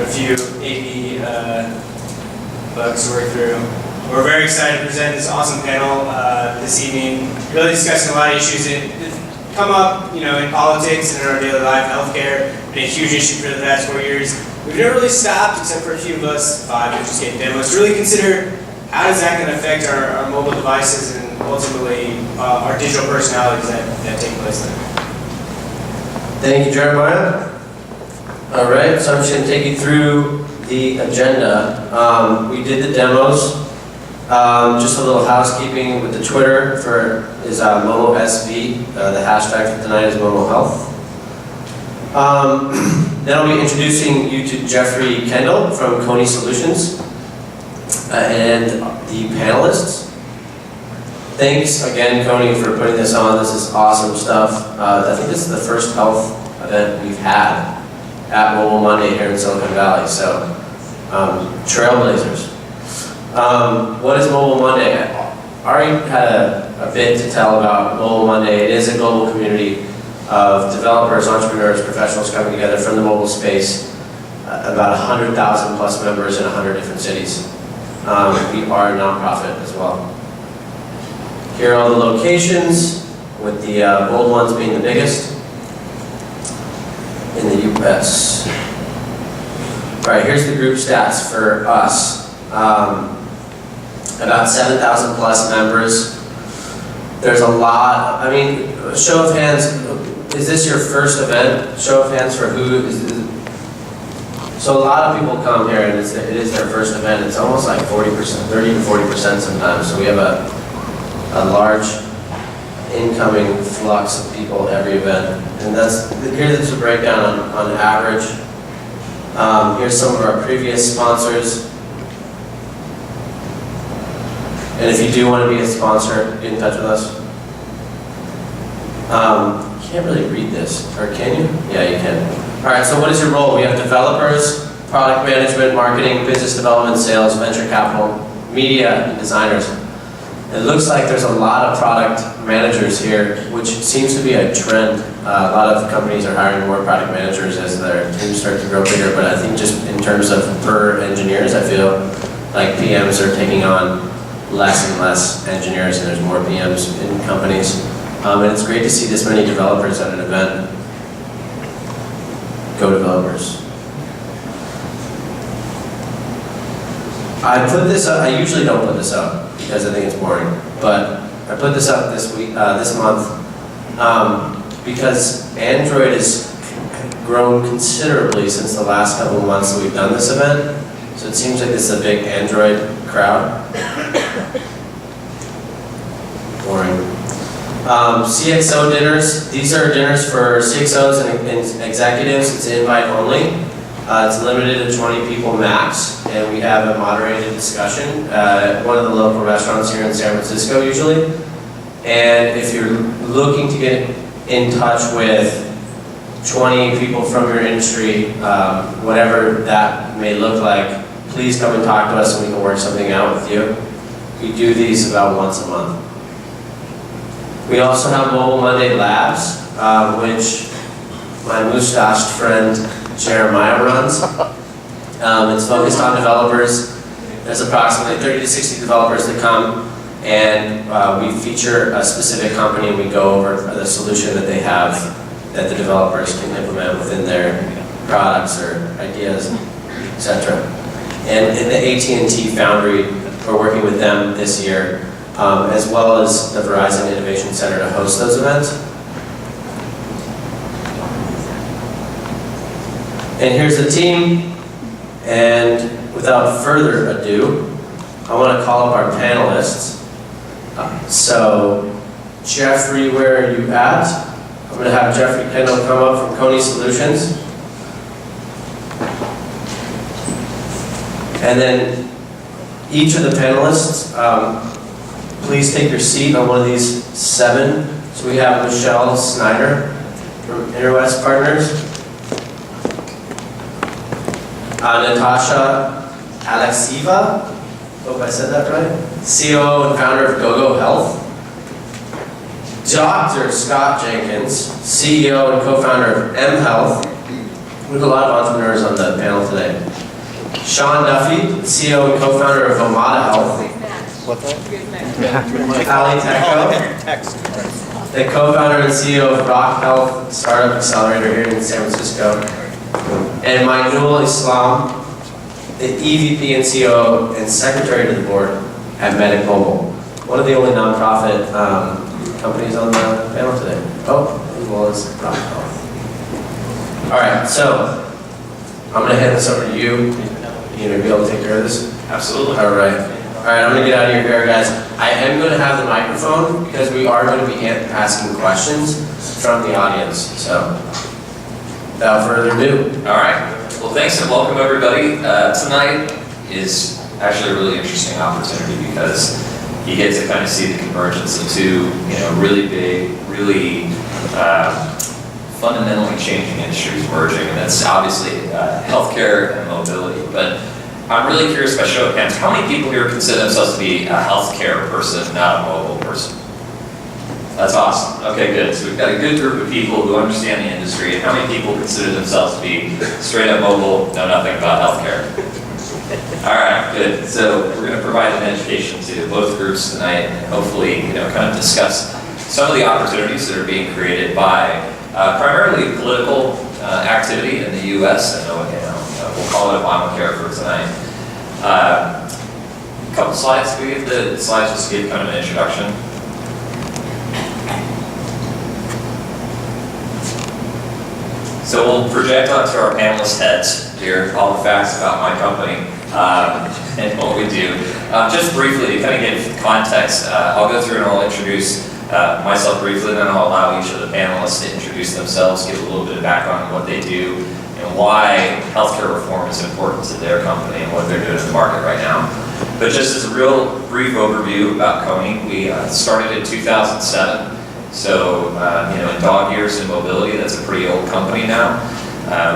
a few AP bugs to work through. We're very excited to present this awesome panel this evening, really discussing a lot of issues that come up, in politics and in our daily life. Healthcare been a huge issue for the past 4 years. We've never really stopped, except for a few of us, 5, who just get demos, to really consider how is that going to affect our mobile devices and ultimately our digital personalities that take place there. Thank you, Jeremiah. All right, so I'm just going to take you through the agenda. We did the demos. Just a little housekeeping with the Twitter is MomoSV. The hashtag for tonight is MomoHealth. Then I'll be introducing you to Jeffery Kendall from Kony Solutions and the panelists. Thanks again, Kony, for putting this on. This is awesome stuff. I think this is the first health event we've had at Mobile Monday here in Silicon Valley. So, trailblazers. What is Mobile Monday? Ari had a bit to tell about Mobile Monday. It is a global community of developers, entrepreneurs, professionals coming together from the mobile space. About 100,000 plus members in 100 different cities. We are a nonprofit as well. Here are all the locations, with the bold ones being the biggest in the US. All right, here's the group stats for us. About 7,000 plus members. There's a lot, show of hands, is this your first event? Show of hands for who is this? So a lot of people come here and it is their first event. It's almost like 40%, 30 to 40% sometimes. So we have a large incoming flux of people every event. And here's a breakdown on average. Here's some of our previous sponsors. And if you do want to be a sponsor, get in touch with us. You can't really read this, or can you? Yeah, you can. All right, so what is your role? We have developers, product management, marketing, business development, sales, venture capital, media, and designers. It looks like there's a lot of product managers here, which seems to be a trend. A lot of companies are hiring more product managers as their teams start to grow bigger, but I think just in terms of per engineers, I feel like PMs are taking on less and less engineers, and there's more PMs in companies. And it's great to see this many developers at an event. Go developers. I put this up, I usually don't put this up because I think it's boring, but I put this up this month, because Android has grown considerably since the last couple of months that we've done this event. So it seems like this is a big Android crowd. Boring. CXO dinners. These are dinners for CXOs and executives. It's invite only. It's limited to 20 people max, and we have a moderated discussion at one of the local restaurants here in San Francisco usually. And if you're looking to get in touch with 20 people from your industry, whatever that may look like, please come and talk to us and we can work something out with you. We do these about once a month. We also have Mobile Monday Labs, which my mustached friend Jeremiah runs. It's focused on developers. There's approximately 30 to 60 developers that come, and we feature a specific company and we go over the solution that they have that the developers can implement within their products or ideas, etc. And in the AT&T Foundry, we're working with them this year, as well as the Verizon Innovation Center to host those events. And here's the team, and without further ado, I want to call up our panelists. So, Jeffery, where are you at? I'm going to have Jeffery Kendall come up from Kony Solutions. And then each of the panelists, please take your seat on one of these 7. So we have Michelle Snyder from Interwest Partners. Natasha Alexeeva, hope I said that right, CEO and founder of GoGo Health. Dr. Scott Jenkins, CEO and co-founder of MHealth, We have a lot of entrepreneurs on the panel today. Sean Duffy, CEO and co-founder of Omada Health. Halle, Tecco, the co-founder and CEO of Rock Health Startup-Accelerator here in San Francisco. And Mainul, the EVP and COO and secretary to the board at Medic Mobile, one of the only nonprofit companies on the panel today. Oh, as well as Rock Health. All right, so I'm gonna hand this over to you. You gonna be able to take care of this? Absolutely. All right, I'm gonna get out of your hair, guys. I am gonna have the microphone because we are gonna be asking questions from the audience. So, without further ado. All right. Well, thanks and welcome everybody. Tonight is actually a really interesting opportunity because you get to kind of see the convergence of two, really big, really fundamentally changing industries merging, and that's obviously healthcare and mobility. But I'm really curious, by show of hands, how many people here consider themselves to be a healthcare person, not a mobile person? That's awesome. Okay, good. So we've got a good group of people who understand the industry. And how many people consider themselves to be straight up mobile, know nothing about healthcare? All right, good. So we're going to provide an education to both groups tonight, and hopefully, kind of discuss some of the opportunities that are being created by primarily political activity in the U.S. I know, we'll call it Obamacare for tonight. A couple slides. Can we get the slides just to give kind of an introduction? So we'll project onto our panelist heads here all the facts about my company and what we do. Just briefly, to kind of give context, I'll go through and I'll introduce myself briefly, and then I'll allow each of the panelists to introduce themselves, give a little bit of background on what they do, and why healthcare reform is important to their company and what they're doing in the market right now. But just as a real brief overview about Kony, we started in 2007. So, in dog years in mobility, that's a pretty old company now.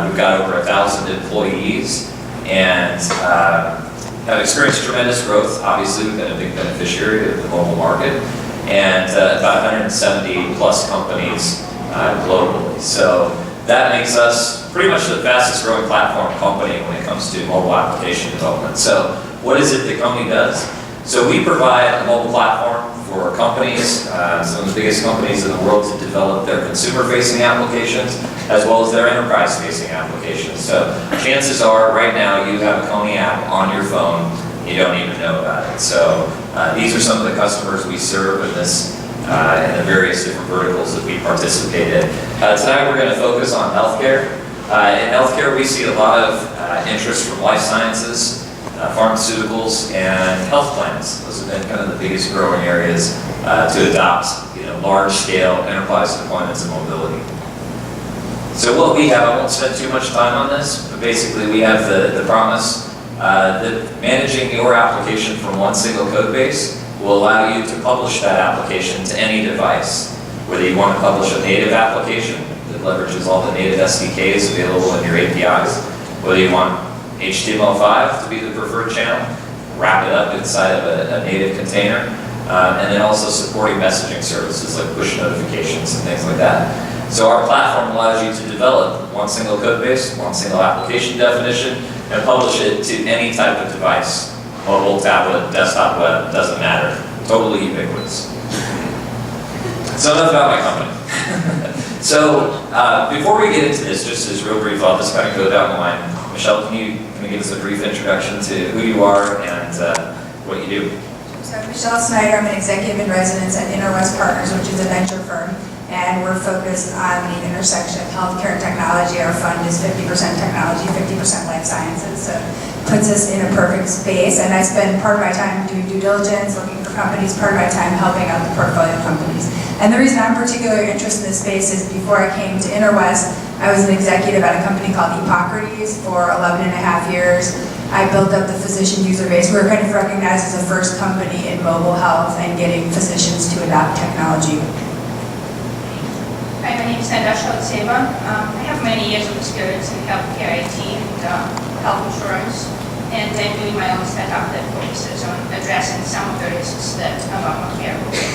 We've got over 1,000 employees and have experienced tremendous growth. Obviously, we've been a big beneficiary of the mobile market, and about 170 plus companies globally. So that makes us pretty much the fastest growing platform company when it comes to mobile application development. So what is it that Kony does? So we provide a mobile platform for companies, some of the biggest companies in the world, to develop their consumer-facing applications as well as their enterprise-facing applications. So chances are, right now, you have a Kony app on your phone, you don't even know about it. So these are some of the customers we serve in this, and the various different verticals that we participate in. Tonight we're going to focus on healthcare. In healthcare, we see a lot of interest from life sciences, pharmaceuticals, and health plans. Those have been kind of the biggest growing areas to adopt large-scale enterprise deployments of mobility. So what we have, I won't spend too much time on this, but basically we have the promise that managing your application from one single code base will allow you to publish that application to any device. Whether you want to publish a native application that leverages all the native SDKs available in your APIs, whether you want HTML5 to be the preferred channel, wrap it up inside of a native container, and then also supporting messaging services like push notifications and things like that. So our platform allows you to develop one single code base, one single application definition, and publish it to any type of device. Mobile, tablet, desktop, web, doesn't matter. Totally ubiquitous. So enough about my company. So before we get into this, just as real brief, I'll just kind of go down the line. Michelle, can you give us a brief introduction to who you are and what you do? So I'm Michelle Snyder. I'm an executive in residence at Interwest Partners, which is a venture firm, and we're focused on the intersection of healthcare and technology. Our fund is 50% technology, 50% life sciences, so it puts us in a perfect space. And I spend part of my time doing due diligence, looking for companies, part of my time helping out the portfolio companies. And the reason I'm particularly interested in this space is before I came to Interwest, I was an executive at a company called Hippocrates for 11 and a half years. I built up the physician user base. We were kind of recognized as the first company in mobile health and getting physicians to adopt technology. Hi, my name is Natasha. I have many years of experience in healthcare IT and health insurance, and I'm doing my own startup that focuses on addressing some of the risks that Obamacare will bring.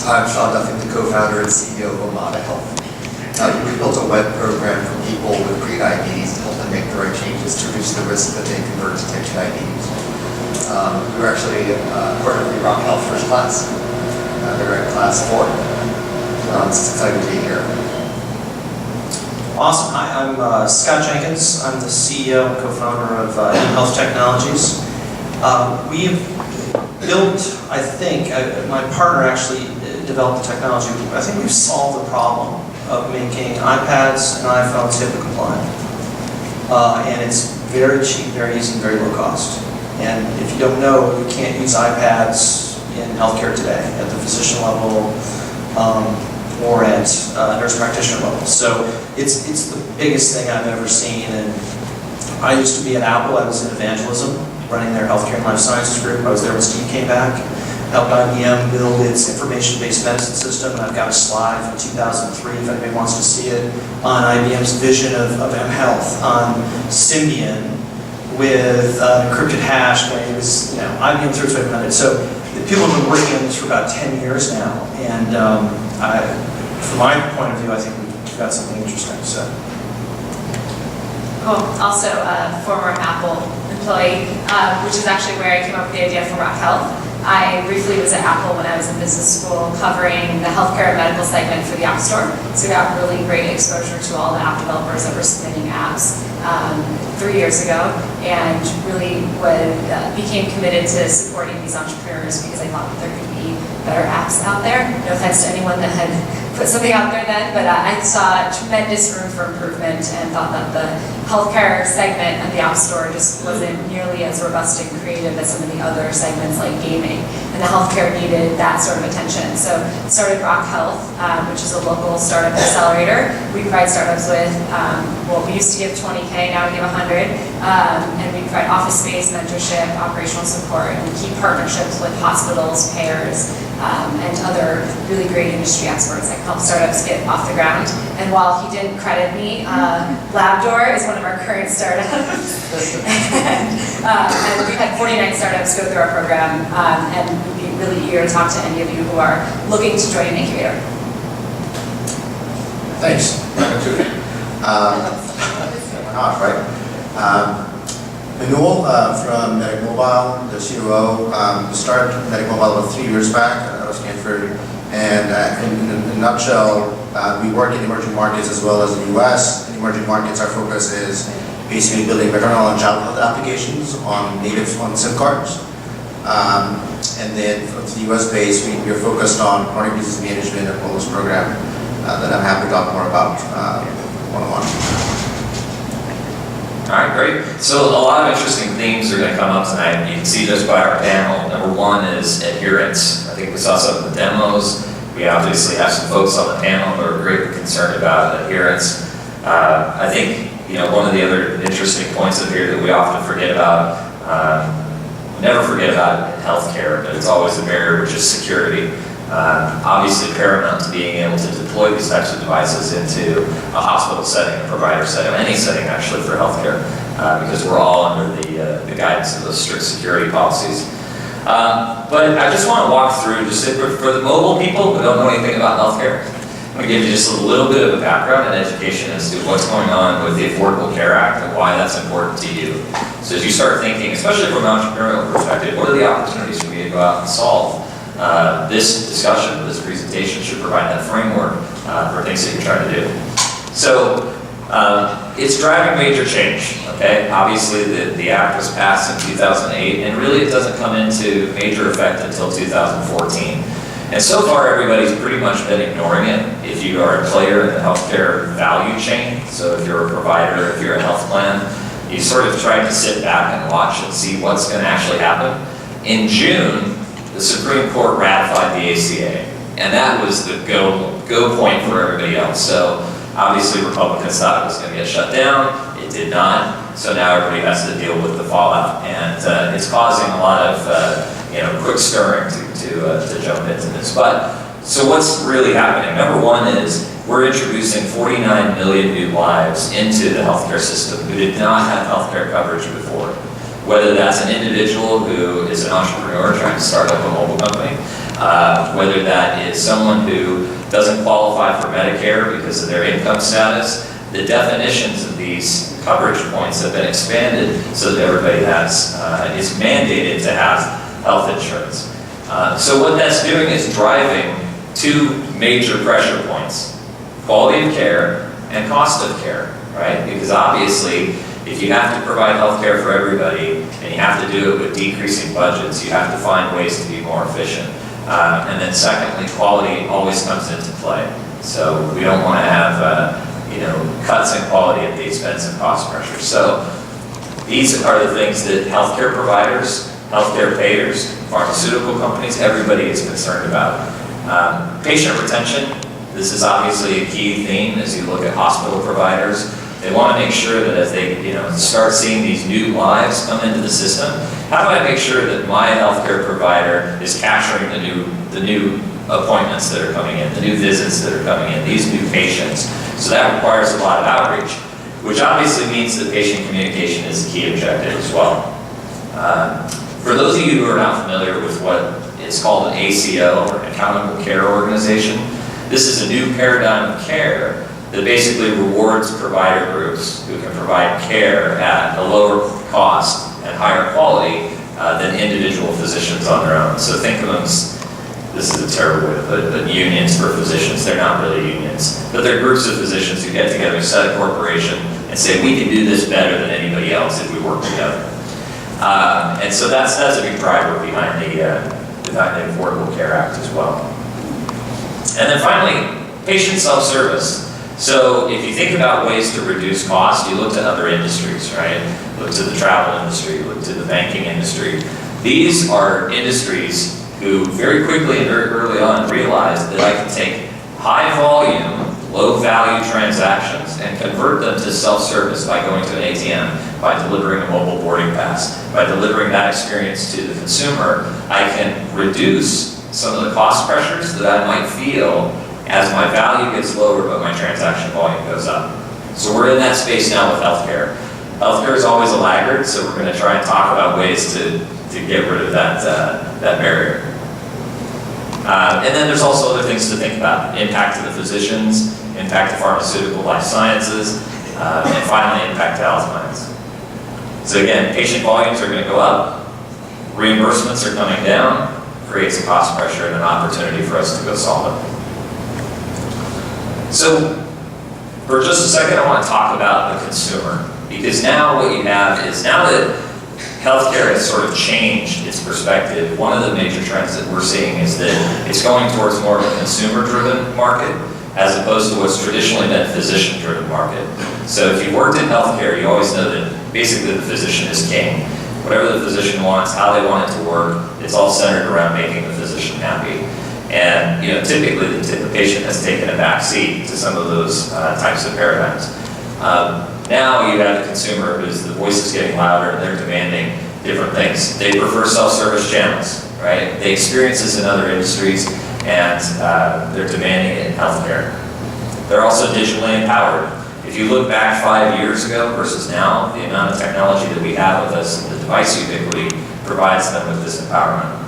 I'm Sean Duffy, the co-founder and CEO of Omada Health. We built a web program for people with pre-diabetes to help them make the right changes to reduce the risk that they convert to type 2 diabetes. We were actually part of the Rock Health First Class. They're in class 4. It's exciting to be here. Awesome. Hi, I'm Scott Jenkins. I'm the CEO and co-founder of MHealth Technologies. We have built, I think, my partner actually developed the technology. I think we've solved the problem of making iPads and iPhones HIPAA compliant. And it's very cheap, very easy, and very low cost. And if you don't know, you can't use iPads in healthcare today at the physician level or at nurse practitioner level. So it's the biggest thing I've ever seen. And I used to be at Apple. I was in evangelism, running their healthcare and life sciences group. I was there when Steve came back, helped IBM build its information-based medicine system. And I've got a slide from 2003, if anybody wants to see it, on IBM's vision of MHealth, on Symbian, with encrypted hash. It was, IBM threw its weight behind it. So the people have been working on this for about 10 years now, and from my point of view, I think we've got something interesting. So. Cool. Also a former Apple employee, which is actually where I came up with the idea for Rock Health. I briefly was at Apple when I was in business school covering the healthcare and medical segment for the App Store. So we got really great exposure to all the app developers that were submitting apps 3 years ago, and really became committed to supporting these entrepreneurs because I thought that there could be better apps out there. No offense to anyone that had put something out there then, but I saw tremendous room for improvement and thought that the healthcare segment of the App Store just wasn't nearly as robust and creative as some of the other segments like gaming. And the healthcare needed that sort of attention. So started Rock Health, which is a local Startup-Accelerator. We provide startups with, we used to give 20K, now we give 100. And we provide office space, mentorship, operational support, and key partnerships with hospitals, payers, and other really great industry experts that can help startups get off the ground. And while he didn't credit me, Labdoor is one of our current startups. and we've had 49 startups go through our program, and we'd be really eager to talk to any of you who are looking to join an incubator. Thanks. Why not, right? Mainul from Medic Mobile, the COO. We started Medic Mobile about 3 years back out of Stanford. And in a nutshell, we work in emerging markets as well as the US. In emerging markets, our focus is basically building maternal and child health applications on SIM cards. And then for the US base, we're focused on chronic disease management and wellness program that I'm happy to talk more about one-on-one. All right, great. So a lot of interesting themes are going to come up tonight. You can see just by our panel. Number one is adherence. I think we saw some of the demos. We obviously have some folks on the panel who are greatly concerned about adherence. I think one of the other interesting points up here that we often forget about, we never forget about in healthcare, but it's always a barrier, which is security. Obviously paramount to being able to deploy these types of devices into a hospital setting, a provider setting, any setting actually for healthcare, because we're all under the guidance of those strict security policies. But I just want to walk through, just for the mobile people who don't know anything about healthcare, I'm going to give you just a little bit of a background and education as to what's going on with the Affordable Care Act and why that's important to you. So as you start thinking, especially from an entrepreneurial perspective, what are the opportunities for you to go out and solve? This discussion, this presentation should provide that framework for things that you're trying to do. So it's driving major change, okay? Obviously the act was passed in 2008 and really it doesn't come into major effect until 2014. And so far everybody's pretty much been ignoring it. If you are a player in the healthcare value chain, so if you're a provider, if you're a health plan, you sort of try to sit back and watch and see what's going to actually happen. In June, the Supreme Court ratified the ACA, and that was the go point for everybody else. So obviously Republicans thought it was going to get shut down. It did not. So now everybody has to deal with the fallout, and it's causing a lot of quick stirring to jump into this. But so what's really happening? Number one is we're introducing 49 million new lives into the healthcare system who did not have healthcare coverage before. Whether that's an individual who is an entrepreneur trying to start up a mobile company, Whether that is someone who doesn't qualify for Medicare because of their income status, the definitions of these coverage points have been expanded so that everybody is mandated to have health insurance. So what that's doing is driving two major pressure points: quality of care and cost of care, right? Because obviously, if you have to provide health care for everybody and you have to do it with decreasing budgets, you have to find ways to be more efficient. And then secondly, quality always comes into play. So we don't want to have cuts in quality at the expense of cost pressure. So these are the things that healthcare providers, healthcare payers, pharmaceutical companies, everybody is concerned about. Patient retention, this is obviously a key theme as you look at hospital providers. They want to make sure that as they start seeing these new lives come into the system, how do I make sure that my healthcare provider is capturing the new appointments that are coming in, the new visits that are coming in, these new patients? So that requires a lot of outreach, which obviously means that patient communication is a key objective as well. For those of you who are not familiar with what is called an ACO, or an Accountable Care Organization, this is a new paradigm of care that basically rewards provider groups who can provide care at a lower cost and higher quality than individual physicians on their own. So think of them, this is a terrible way to put it, but unions for physicians. They're not really unions, but they're groups of physicians who get together, set a corporation, and say, we can do this better than anybody else if we work together. And so that's a big driver behind the Affordable Care Act as well. And then finally, patient self-service. So if you think about ways to reduce cost, you look to other industries, right? Look to the travel industry, look to the banking industry. These are industries who very quickly and very early on realized that I can take high volume, low value transactions and convert them to self-service by going to an ATM, by delivering a mobile boarding pass, by delivering that experience to the consumer. I can reduce some of the cost pressures that I might feel as my value gets lower but my transaction volume goes up. So we're in that space now with healthcare. Healthcare is always a laggard, so we're going to try and talk about ways to get rid of that barrier. And then there's also other things to think about: impact to the physicians, impact to pharmaceutical life sciences, and finally impact to health plans. So again, patient volumes are going to go up, reimbursements are coming down, creates a cost pressure and an opportunity for us to go solve it. So for just a second, I want to talk about the consumer, because now what you have is, now that healthcare has sort of changed its perspective, one of the major trends that we're seeing is that it's going towards more of a consumer-driven market as opposed to what's traditionally been a physician-driven market. So if you worked in healthcare, you always know that basically the physician is king. Whatever the physician wants, how they want it to work, it's all centered around making the physician happy. And typically the patient has taken a back seat to some of those types of paradigms. Now you have the consumer whose the voice is getting louder and they're demanding different things. They prefer self-service channels, right? They experience this in other industries and they're demanding it in healthcare. They're also digitally empowered. If you look back 5 years ago versus now, the amount of technology that we have with us and the device ubiquity provides them with this empowerment.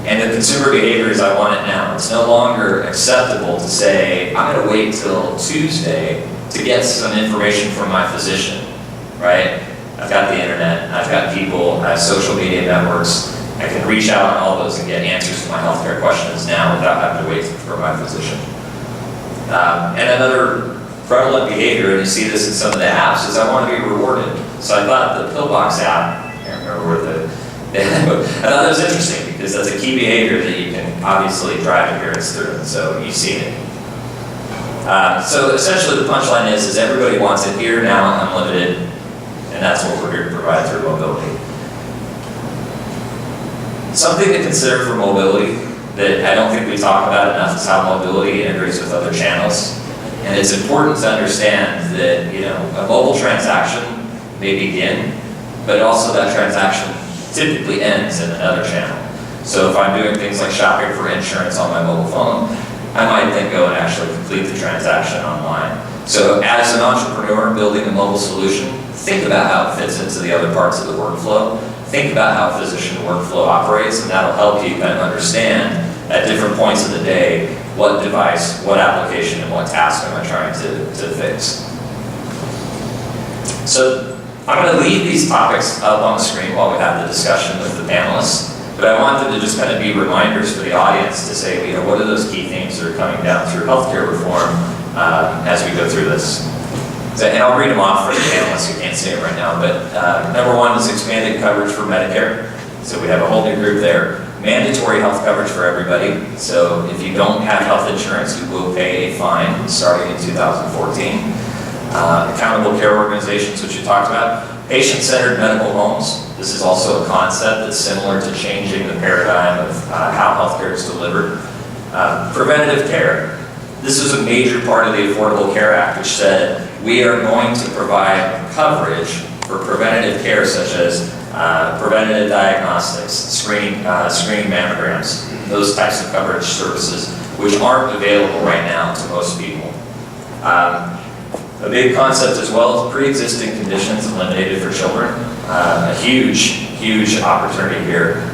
And the consumer behavior is, I want it now. It's no longer acceptable to say, I'm going to wait till Tuesday to get some information from my physician, right? I've got the internet, I've got people, I have social media networks. I can reach out on all those and get answers to my healthcare questions now without having to wait for my physician. And another prevalent behavior, and you see this in some of the apps, is I want to be rewarded. So I thought the Pillbox app, I can't remember what I thought that was interesting because that's a key behavior that you can obviously drive adherence through, and so you've seen it. So essentially the punchline is everybody wants it here, now, unlimited, and that's what we're here to provide through mobility. Something to consider for mobility that I don't think we talk about enough is how mobility integrates with other channels. And it's important to understand that a mobile transaction may begin, but also that transaction typically ends in another channel. So if I'm doing things like shopping for insurance on my mobile phone, I might then go and actually complete the transaction online. So as an entrepreneur building a mobile solution, think about how it fits into the other parts of the workflow. think about how physician workflow operates, and that'll help you kind of understand at different points of the day what device, what application, and what task am I trying to fix. So I'm going to leave these topics up on the screen while we have the discussion with the panelists, but I want them to just kind of be reminders for the audience to say, you know, what are those key themes that are coming down through healthcare reform as we go through this. So, and I'll read them off for the panelists who can't see it right now, but number one is expanded coverage for Medicare. So we have a whole new group there. Mandatory health coverage for everybody. So if you don't have health insurance, you will pay a fine starting in 2014. Accountable care organizations, which you talked about. Patient-centered medical homes. This is also a concept that's similar to changing the paradigm of how healthcare is delivered. Preventative care. This was a major part of the Affordable Care Act, which said we are going to provide coverage for preventative care, such as preventative diagnostics, screening mammograms, those types of coverage services, which aren't available right now to most people. A big concept as well is pre-existing conditions eliminated for children. A huge opportunity here.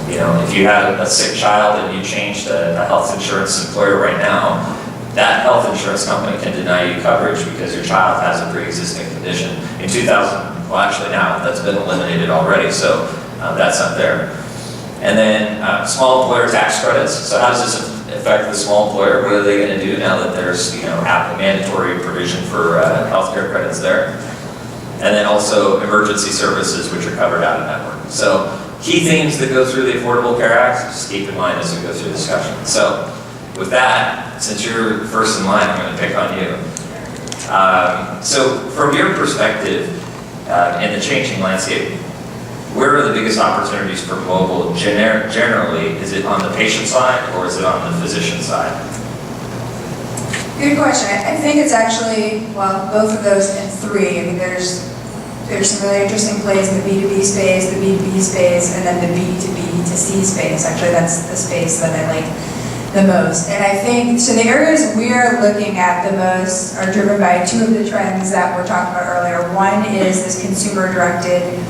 You know, if you have a sick child and you change the health insurance employer right now, that health insurance company can deny you coverage because your child has a pre-existing condition. In 2000, well actually now, that's been eliminated already, so that's not there. And then small employer tax credits. So how does this affect the small employer? What are they going to do now that there's, you know, a mandatory provision for healthcare credits there? And then also emergency services, which are covered out of network. So key themes that go through the Affordable Care Act, just keep in mind as we go through the discussion. So with that, since you're first in line, I'm going to pick on you. So from your perspective in the changing landscape, where are the biggest opportunities for mobile generally? Is it on the patient side or is it on the physician side? Good question. I think it's actually, well, both of those and three. I mean, there's some really interesting plays in the B2B space, the B2B space, and then the B2B2C space. Actually, that's the space that I like the most. And I think, so the areas we're looking at the most are driven by two of the trends that we're talking about earlier. One is this consumer-directed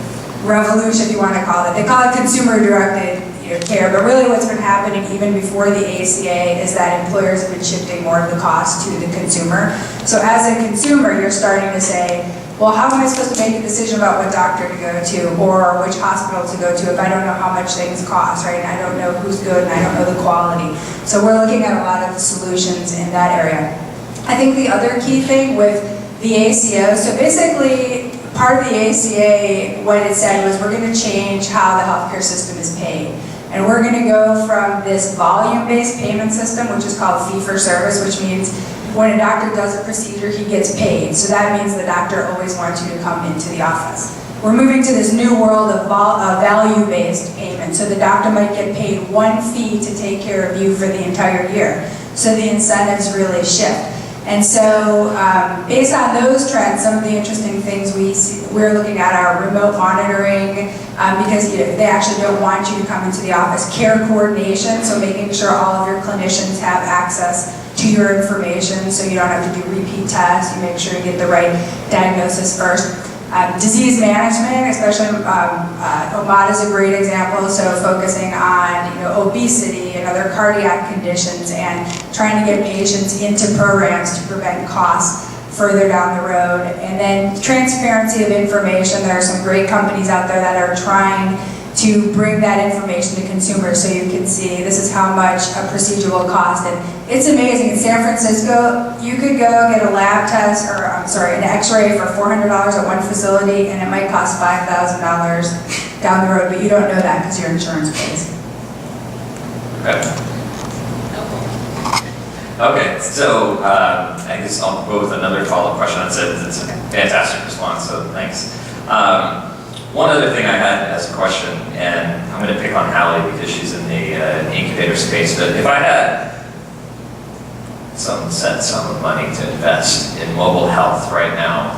revolution, if you want to call it. They call it consumer-directed care, but really what's been happening even before the ACA is that employers have been shifting more of the cost to the consumer. So as a consumer, you're starting to say, well, how am I supposed to make a decision about what doctor to go to or which hospital to go to if I don't know how much things cost, right? And I don't know who's good and I don't know the quality. So we're looking at a lot of solutions in that area. I think the other key thing with the ACO, so basically part of the ACA, what it said was we're going to change how the healthcare system is paid. And we're going to go from this volume-based payment system, which is called fee-for-service, which means when a doctor does a procedure, he gets paid. So that means the doctor always wants you to come into the office. We're moving to this new world of value-based payment. So the doctor might get paid one fee to take care of you for the entire year. So the incentives really shift. And so based on those trends, some of the interesting things we're looking at are remote monitoring, because they actually don't want you to come into the office. Care coordination, so making sure all of your clinicians have access to your information so you don't have to do repeat tests, you make sure you get the right diagnosis first. Disease management, especially Omada is a great example, so focusing on obesity and other cardiac conditions and trying to get patients into programs to prevent costs further down the road. And then transparency of information. There are some great companies out there that are trying to bring that information to consumers so you can see this is how much a procedure will cost. And it's amazing. In San Francisco, you could go get a lab test, or an x-ray for $400 at one facility, and it might cost $5,000 down the road, but you don't know that because your insurance pays. Okay, so I guess I'll go with another follow-up question. It's a fantastic response, so thanks. One other thing I had as a question, and I'm going to pick on Halle because she's in the incubator space, but if I had some set sum of money to invest in mobile health right now,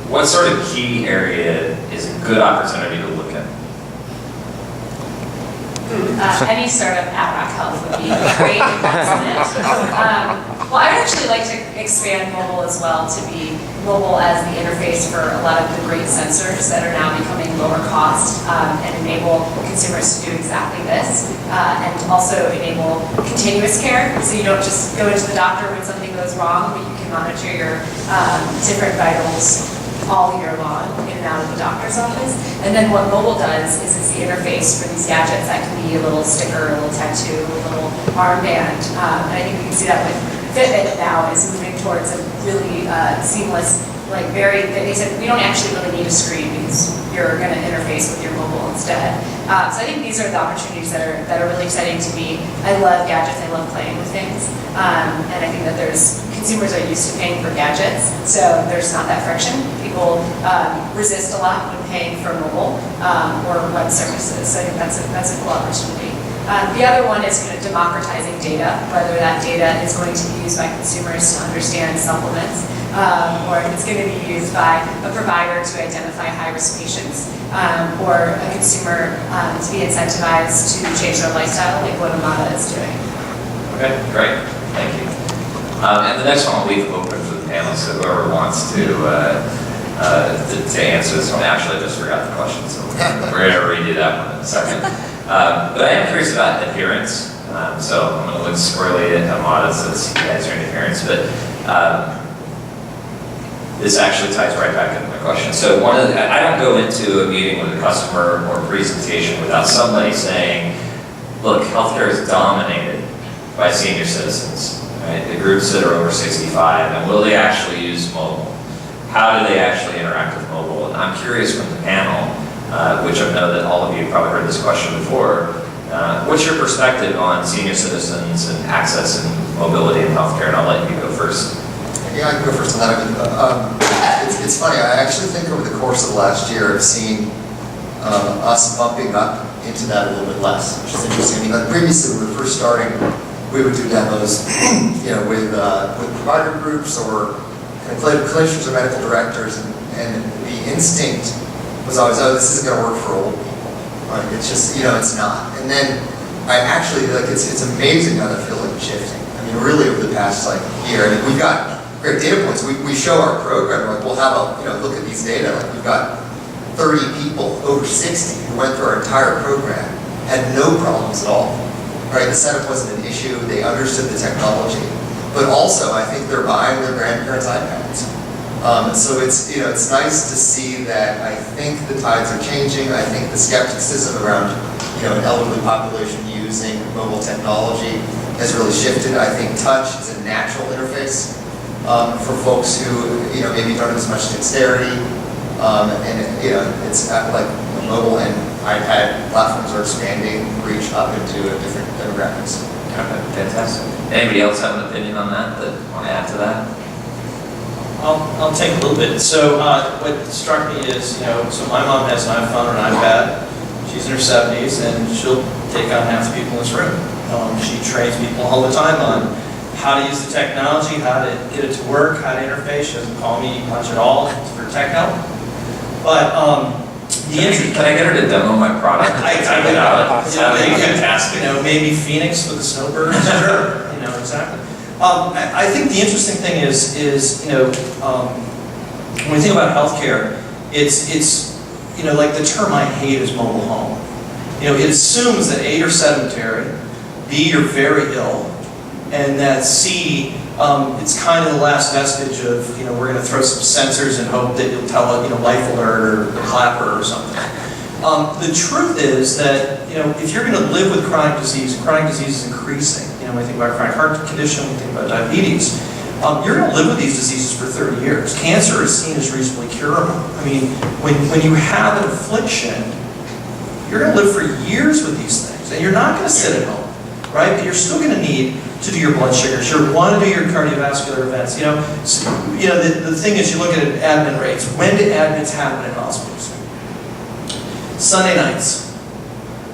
what sort of key area is a good opportunity to look at? Any startup at Rock Health would be a great investment. Well, I'd actually like to expand mobile as well to be mobile as the interface for a lot of the great sensors that are now becoming lower cost and enable consumers to do exactly this, and also enable continuous care, so you don't just go into the doctor when something goes wrong, but you can monitor your different vitals all year long in and out of the doctor's office. And then what mobile does is it's the interface for these gadgets that can be a little sticker, a little tattoo, a little armband. And I think we can see that with Fitbit now is moving towards a really seamless, like they said, we don't actually really need a screen because you're going to interface with your mobile instead. So I think these are the opportunities that are really exciting to me. I love gadgets, I love playing with things. And I think that consumers are used to paying for gadgets, so there's not that friction. People resist a lot when paying for mobile or web services, so I think that's a cool opportunity. The other one is kind of democratizing data, whether that data is going to be used by consumers to understand supplements, or if it's going to be used by a provider to identify high-risk patients, or a consumer to be incentivized to change their lifestyle, like what Omada is doing. Okay, great, thank you. And the next one will leave open for the panelists, so whoever wants to answer this one. Actually, I just forgot the question, so we're going to redo that one in a second. But I am curious about adherence, so I'm going to look squarely at Omada since you guys are in adherence, but this actually ties right back into my question. So I don't go into a meeting with a customer or a presentation without somebody saying, look, healthcare is dominated by senior citizens, right? The groups that are over 65, and will they actually use mobile? How do they actually interact with mobile? And I'm curious from the panel, which I know that all of you have probably heard this question before, what's your perspective on senior citizens and access and mobility in healthcare? And I'll let you go first. Yeah, I can go first on that. It's funny, I actually think over the course of the last year I've seen us bumping up into that a little bit less, which is interesting. I mean, previously when we were first starting, we would do demos with provider groups or clinicians or medical directors, and the instinct was always, oh, this isn't going to work for old people. Right? It's just, it's not. And then I actually, it's amazing how that feels like shifting. I mean, really over the past year, I mean, we've got great data points. We show our program, we'll have look at these data. We've got 30 people over 60 who went through our entire program, had no problems at all. Right? The setup wasn't an issue. They understood the technology. But also, I think they're buying their grandparents' iPads. So it's nice to see that. I think the tides are changing. I think the skepticism around an elderly population using mobile technology has really shifted. I think touch is a natural interface for folks who maybe don't have as much dexterity, and it's like mobile and iPad platforms are expanding reach up into different demographics. Okay, fantastic. Anybody else have an opinion on that want to add to that? I'll take a little bit. So what struck me is, so my mom has an iPhone or an iPad. She's in her 70s, and she'll take on half the people in this room. She trains people all the time on how to use the technology, how to get it to work, how to interface. She doesn't call me much at all for tech help. But can I get her to demo my product? I get That would be fantastic. Maybe Phoenix with the snowbirds. Sure. Exactly. I think the interesting thing is when we think about healthcare, it's like the term I hate is mobile home. It assumes that A, you're sedentary, B, you're very ill, and that C, it's kind of the last vestige of we're going to throw some sensors and hope that you'll tell a life alert or the clapper or something. The truth is that if you're going to live with chronic disease is increasing. When we think about chronic heart condition, we think about diabetes. You're going to live with these diseases for 30 years. Cancer is seen as reasonably curable. I mean, when you have an affliction, you're going to live for years with these things, and you're not going to sit at home, right? But you're still going to need to do your blood sugars. You want to do your cardiovascular events. The thing is, you look at admin rates. When do admits happen in hospitals? Sunday nights,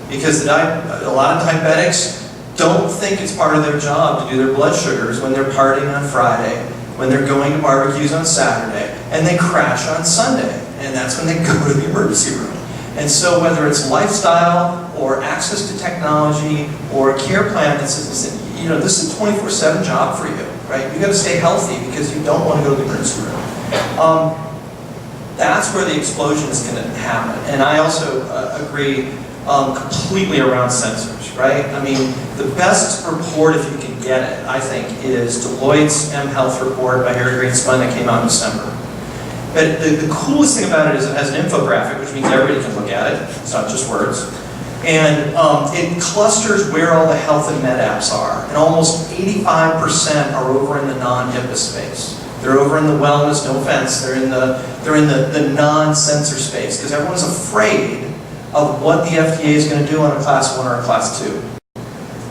because a lot of diabetics don't think it's part of their job to do their blood sugars when they're partying on Friday, when they're going to barbecues on Saturday, and they crash on Sunday, and that's when they go to the emergency room. And so whether it's lifestyle or access to technology or a care plan that says, listen, this is a 24/7 job for you, right? You got to stay healthy because you don't want to go to the emergency room. That's where the explosion is going to happen. And I also agree completely around sensors, right? I mean, the best report, if you can get it, I think, is Deloitte's MHealth report by Harry Greenspun that came out in December. But the coolest thing about it is it has an infographic, which means everybody can look at it. It's not just words. And it clusters where all the health and med apps are. And almost 85% are over in the non-HIPAA space. They're over in the wellness, no offense, they're in the non-sensor space, because everyone's afraid of what the FDA is going to do on a class 1 or a class 2.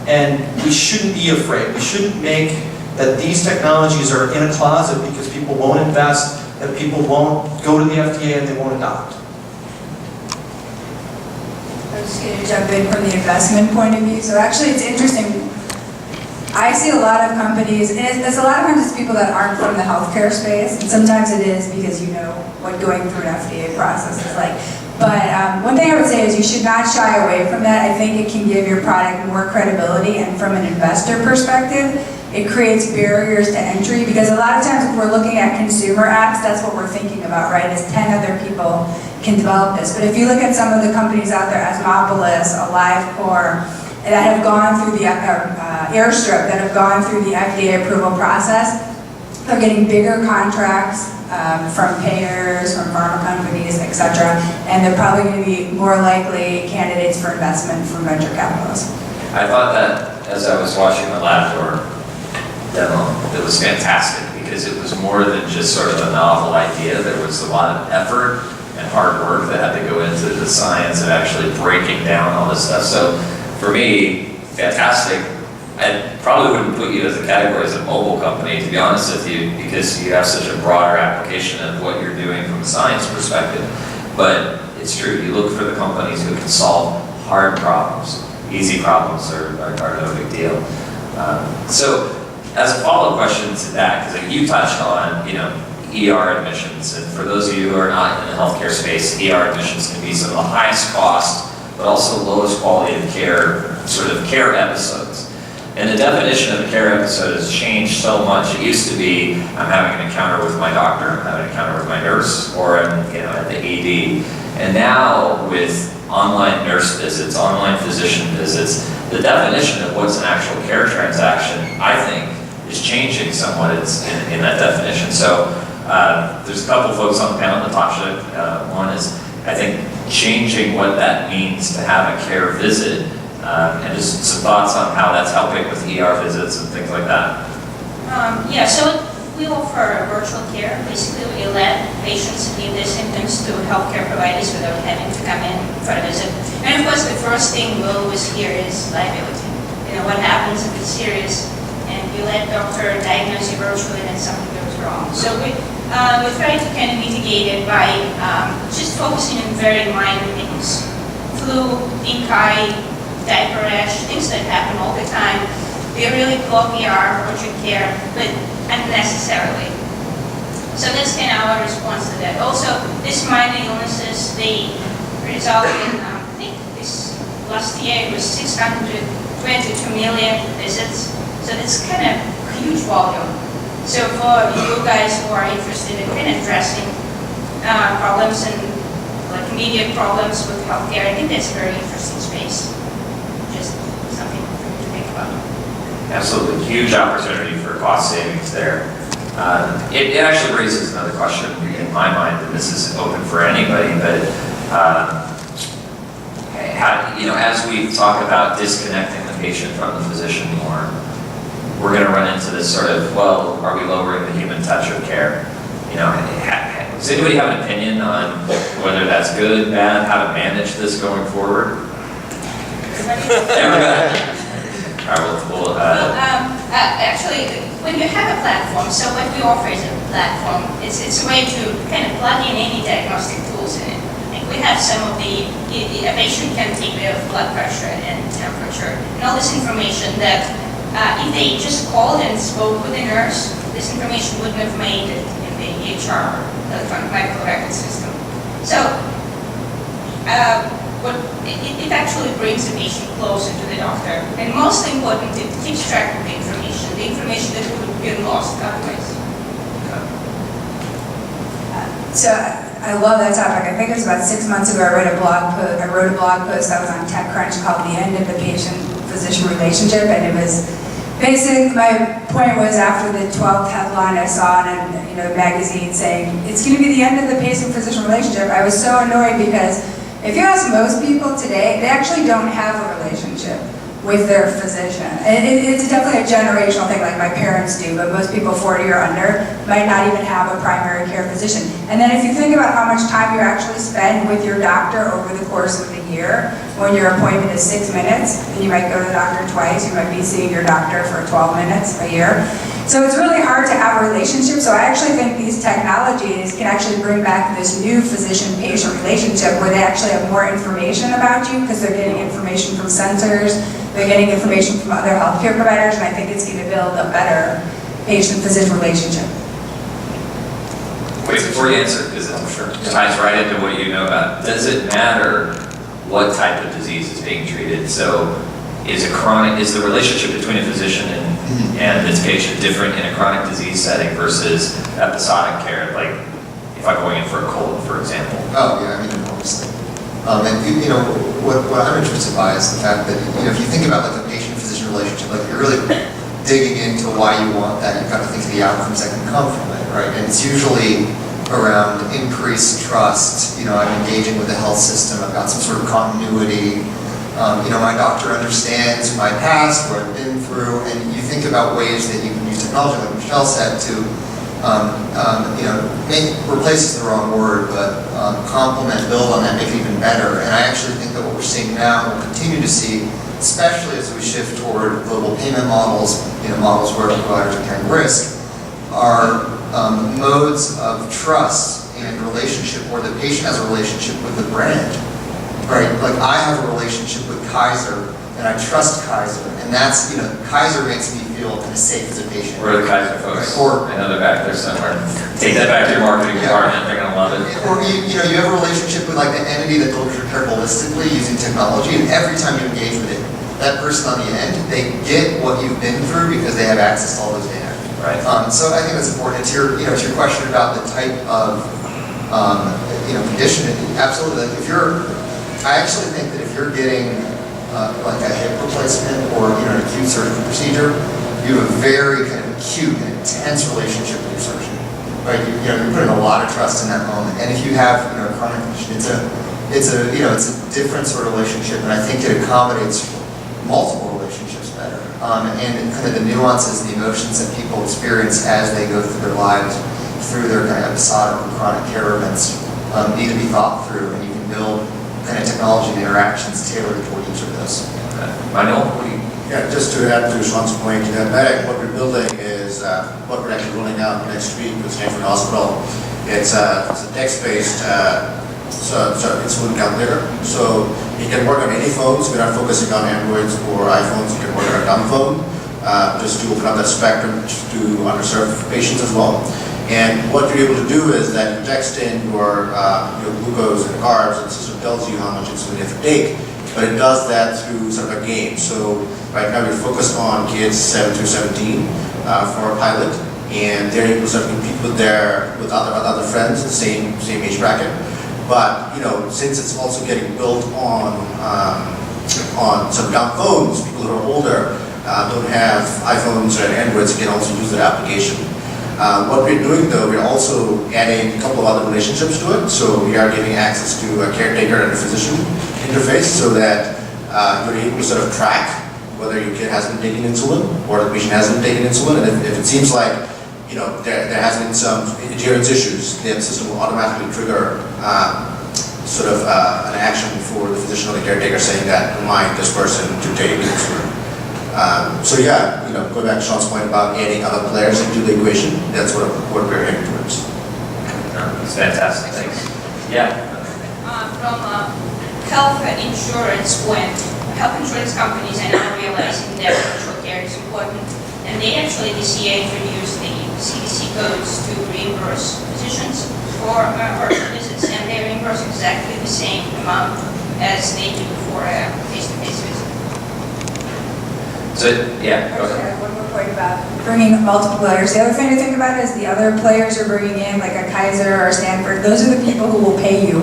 And we shouldn't be afraid. We shouldn't make that these technologies are in a closet because people won't invest, that people won't go to the FDA and they won't adopt. I'm just going to jump in from the investment point of view. So actually it's interesting. I see a lot of companies, and there's a lot of times it's people that aren't from the healthcare space, and sometimes it is because you know what going through an FDA process is like. But one thing I would say is you should not shy away from that. I think it can give your product more credibility, and from an investor perspective, it creates barriers to entry, because a lot of times if we're looking at consumer apps, that's what we're thinking about, right, is 10 other people can develop this. But if you look at some of the companies out there, Asmopolis, AliveCore, that have gone through the Airstrip, that have gone through the FDA approval process, they're getting bigger contracts from payers, from pharma companies, etc. And they're probably going to be more likely candidates for investment from venture capitalists. I thought that as I was watching the Labdoor demo, it was fantastic because it was more than just sort of a novel idea. There was a lot of effort and hard work that had to go into the science of actually breaking down all this stuff. So for me, fantastic. I probably wouldn't put you as a category as a mobile company, to be honest with you, because you have such a broader application of what you're doing from a science perspective. But it's true, you look for the companies who can solve hard problems. Easy problems are no big deal. So as a follow-up question to that, because you touched on, ER admissions, and for those of you who are not in the healthcare space, ER admissions can be some of the highest cost, but also lowest quality of care, sort of care episodes. And the definition of a care episode has changed so much. It used to be, I'm having an encounter with my doctor, I'm having an encounter with my nurse, or I'm at the ED. And now with online nurse visits, online physician visits, the definition of what's an actual care transaction, I think, is changing somewhat in that definition. So there's a couple folks on the panel, Natasha. One is, I think, changing what that means to have a care visit, and just some thoughts on how that's helping with ER visits and things like that. Yeah, so we offer virtual care. Basically, we let patients give their symptoms to healthcare providers without having to come in for a visit. And of course, the first thing we'll always hear is liability. What happens if it's serious and you let doctor diagnose you virtually and then something goes wrong. So we try to kind of mitigate it by just focusing on very minor things. Flu, pink eye, diaper rash, things that happen all the time. They really clog ER, urgent care, but unnecessarily. So that's kind of our response to that. Also, these minor illnesses, they result in, I think this last year it was 622 million visits. So that's kind of huge volume. So for you guys who are interested in kind of addressing problems and like immediate problems with healthcare, I think that's a very interesting space. Just something to think about. Absolutely, huge opportunity for cost savings there. It actually raises another question in my mind, and this is open for anybody, but as we talk about disconnecting the patient from the physician more, we're going to run into this sort of, well, are we lowering the human touch of care? Does anybody have an opinion on whether that's good, bad, how to manage this going forward? Everybody? All right, actually, when you have a platform, so what we offer is a platform. It's a way to kind of plug in any diagnostic tools in it. Like we have some of a patient can take their blood pressure and temperature and all this information that if they just called and spoke with a nurse, this information wouldn't have made it in the EHR, electronic medical record system. So it actually brings the patient closer to the doctor. And most important, it keeps track of the information that would have been lost otherwise. So I love that topic. I think it was about 6 months ago, I wrote a blog post that was on TechCrunch called The End of the Patient-Physician Relationship, and it was basically, my point was after the 12th headline I saw in a magazine saying, it's going to be the end of the patient-physician relationship, I was so annoyed because if you ask most people today, they actually don't have a relationship with their physician. It's definitely a generational thing, like my parents do, but most people 40 or under might not even have a primary care physician. And then if you think about how much time you actually spend with your doctor over the course of the year, when your appointment is 6 minutes, and you might go to the doctor twice, you might be seeing your doctor for 12 minutes a year. So it's really hard to have a relationship, so I actually think these technologies can actually bring back this new physician-patient relationship where they actually have more information about you because they're getting information from sensors, they're getting information from other healthcare providers, and I think it's going to build a better patient-physician relationship. Wait, before you answer, because it ties right into what you know about, does it matter what type of disease is being treated? So is the relationship between a physician and its patient different in a chronic disease setting versus episodic care, like if I'm going in for a cold, for example? Oh, yeah, I mean, enormously. And what I'm interested by is the fact that, if you think about like a patient-physician relationship, like you're really digging into why you want that, you've got to think of the outcomes that can come from it, right? And it's usually around increased trust, I'm engaging with the health system, I've got some sort of continuity, my doctor understands my past, what I've been through, and you think about ways that you can use technology, like Michelle said, to, replace is the wrong word, but complement, build on that, make it even better. And I actually think that what we're seeing now, we'll continue to see, especially as we shift toward global payment models, models where providers are carrying risk, are modes of trust and relationship where the patient has a relationship with the brand, right? Like I have a relationship with Kaiser and I trust Kaiser, and that's, Kaiser makes me feel kind of safe as a patient. Where are the Kaiser folks? Right. I know they're back there somewhere. Take that back to your marketing department, they're gonna love it. Or you have a relationship with like the entity that delivers your care holistically using technology, and every time you engage with it, that person on the end, they get what you've been through because they have access to all those data. Right. So I think that's important. To your question about the type of condition, absolutely. Like I actually think that if you're getting like a hip replacement or an acute surgical procedure, you have a very kind of acute and intense relationship with your surgeon. Right? You're putting a lot of trust in that moment. And if you have a chronic condition, it's a different sort of relationship, and I think it accommodates multiple relationships better. And kind of the nuances, the emotions that people experience as they go through their lives, through their kind of episodic or chronic care events, need to be thought through, and you can build kind of technology and interactions tailored toward each of those. Mainul, Yeah, just to add to Sean's point, Medic, what we're building is what we're actually rolling out next week with Stanford Hospital. It's a text-based so it's phone calculator. So you can work on any phones. We're not focusing on Androids or iPhones. You can work on a dumb phone, just to open up that spectrum to underserved patients as well. And what you're able to do is that you text in your glucose and carbs, and the system tells you how much insulin you have to take, but it does that through sort of a game. So right now we're focused on kids 7 through 17 for a pilot, and they're able to sort of compete with other friends in the same age bracket. But since it's also getting built on some dumb phones, people who are older don't have iPhones or Androids, can also use that application. What we're doing though, we're also adding a couple of other relationships to it. So we are giving access to a caretaker and a physician interface so that you're able to sort of track whether your kid has been taking insulin or the patient hasn't taken insulin. And if it seems like there has been some adherence issues, then the system will automatically trigger an action for the physician or the caretaker saying that remind this person to take insulin. So yeah, going back to Sean's point about adding other players into the equation, that's what we're heading towards. It's fantastic, thanks. Yeah. From health insurance, when health insurance companies are now realizing that virtual care is important, and they actually this year introduced the CDC codes to reimburse physicians for virtual visits, and they reimburse exactly the same amount as they do for a face-to-face visit. So, yeah, go ahead. One more point about bringing multiple players. The other thing to think about is the other players you're bringing in, like a Kaiser or a Stanford, those are the people who will pay you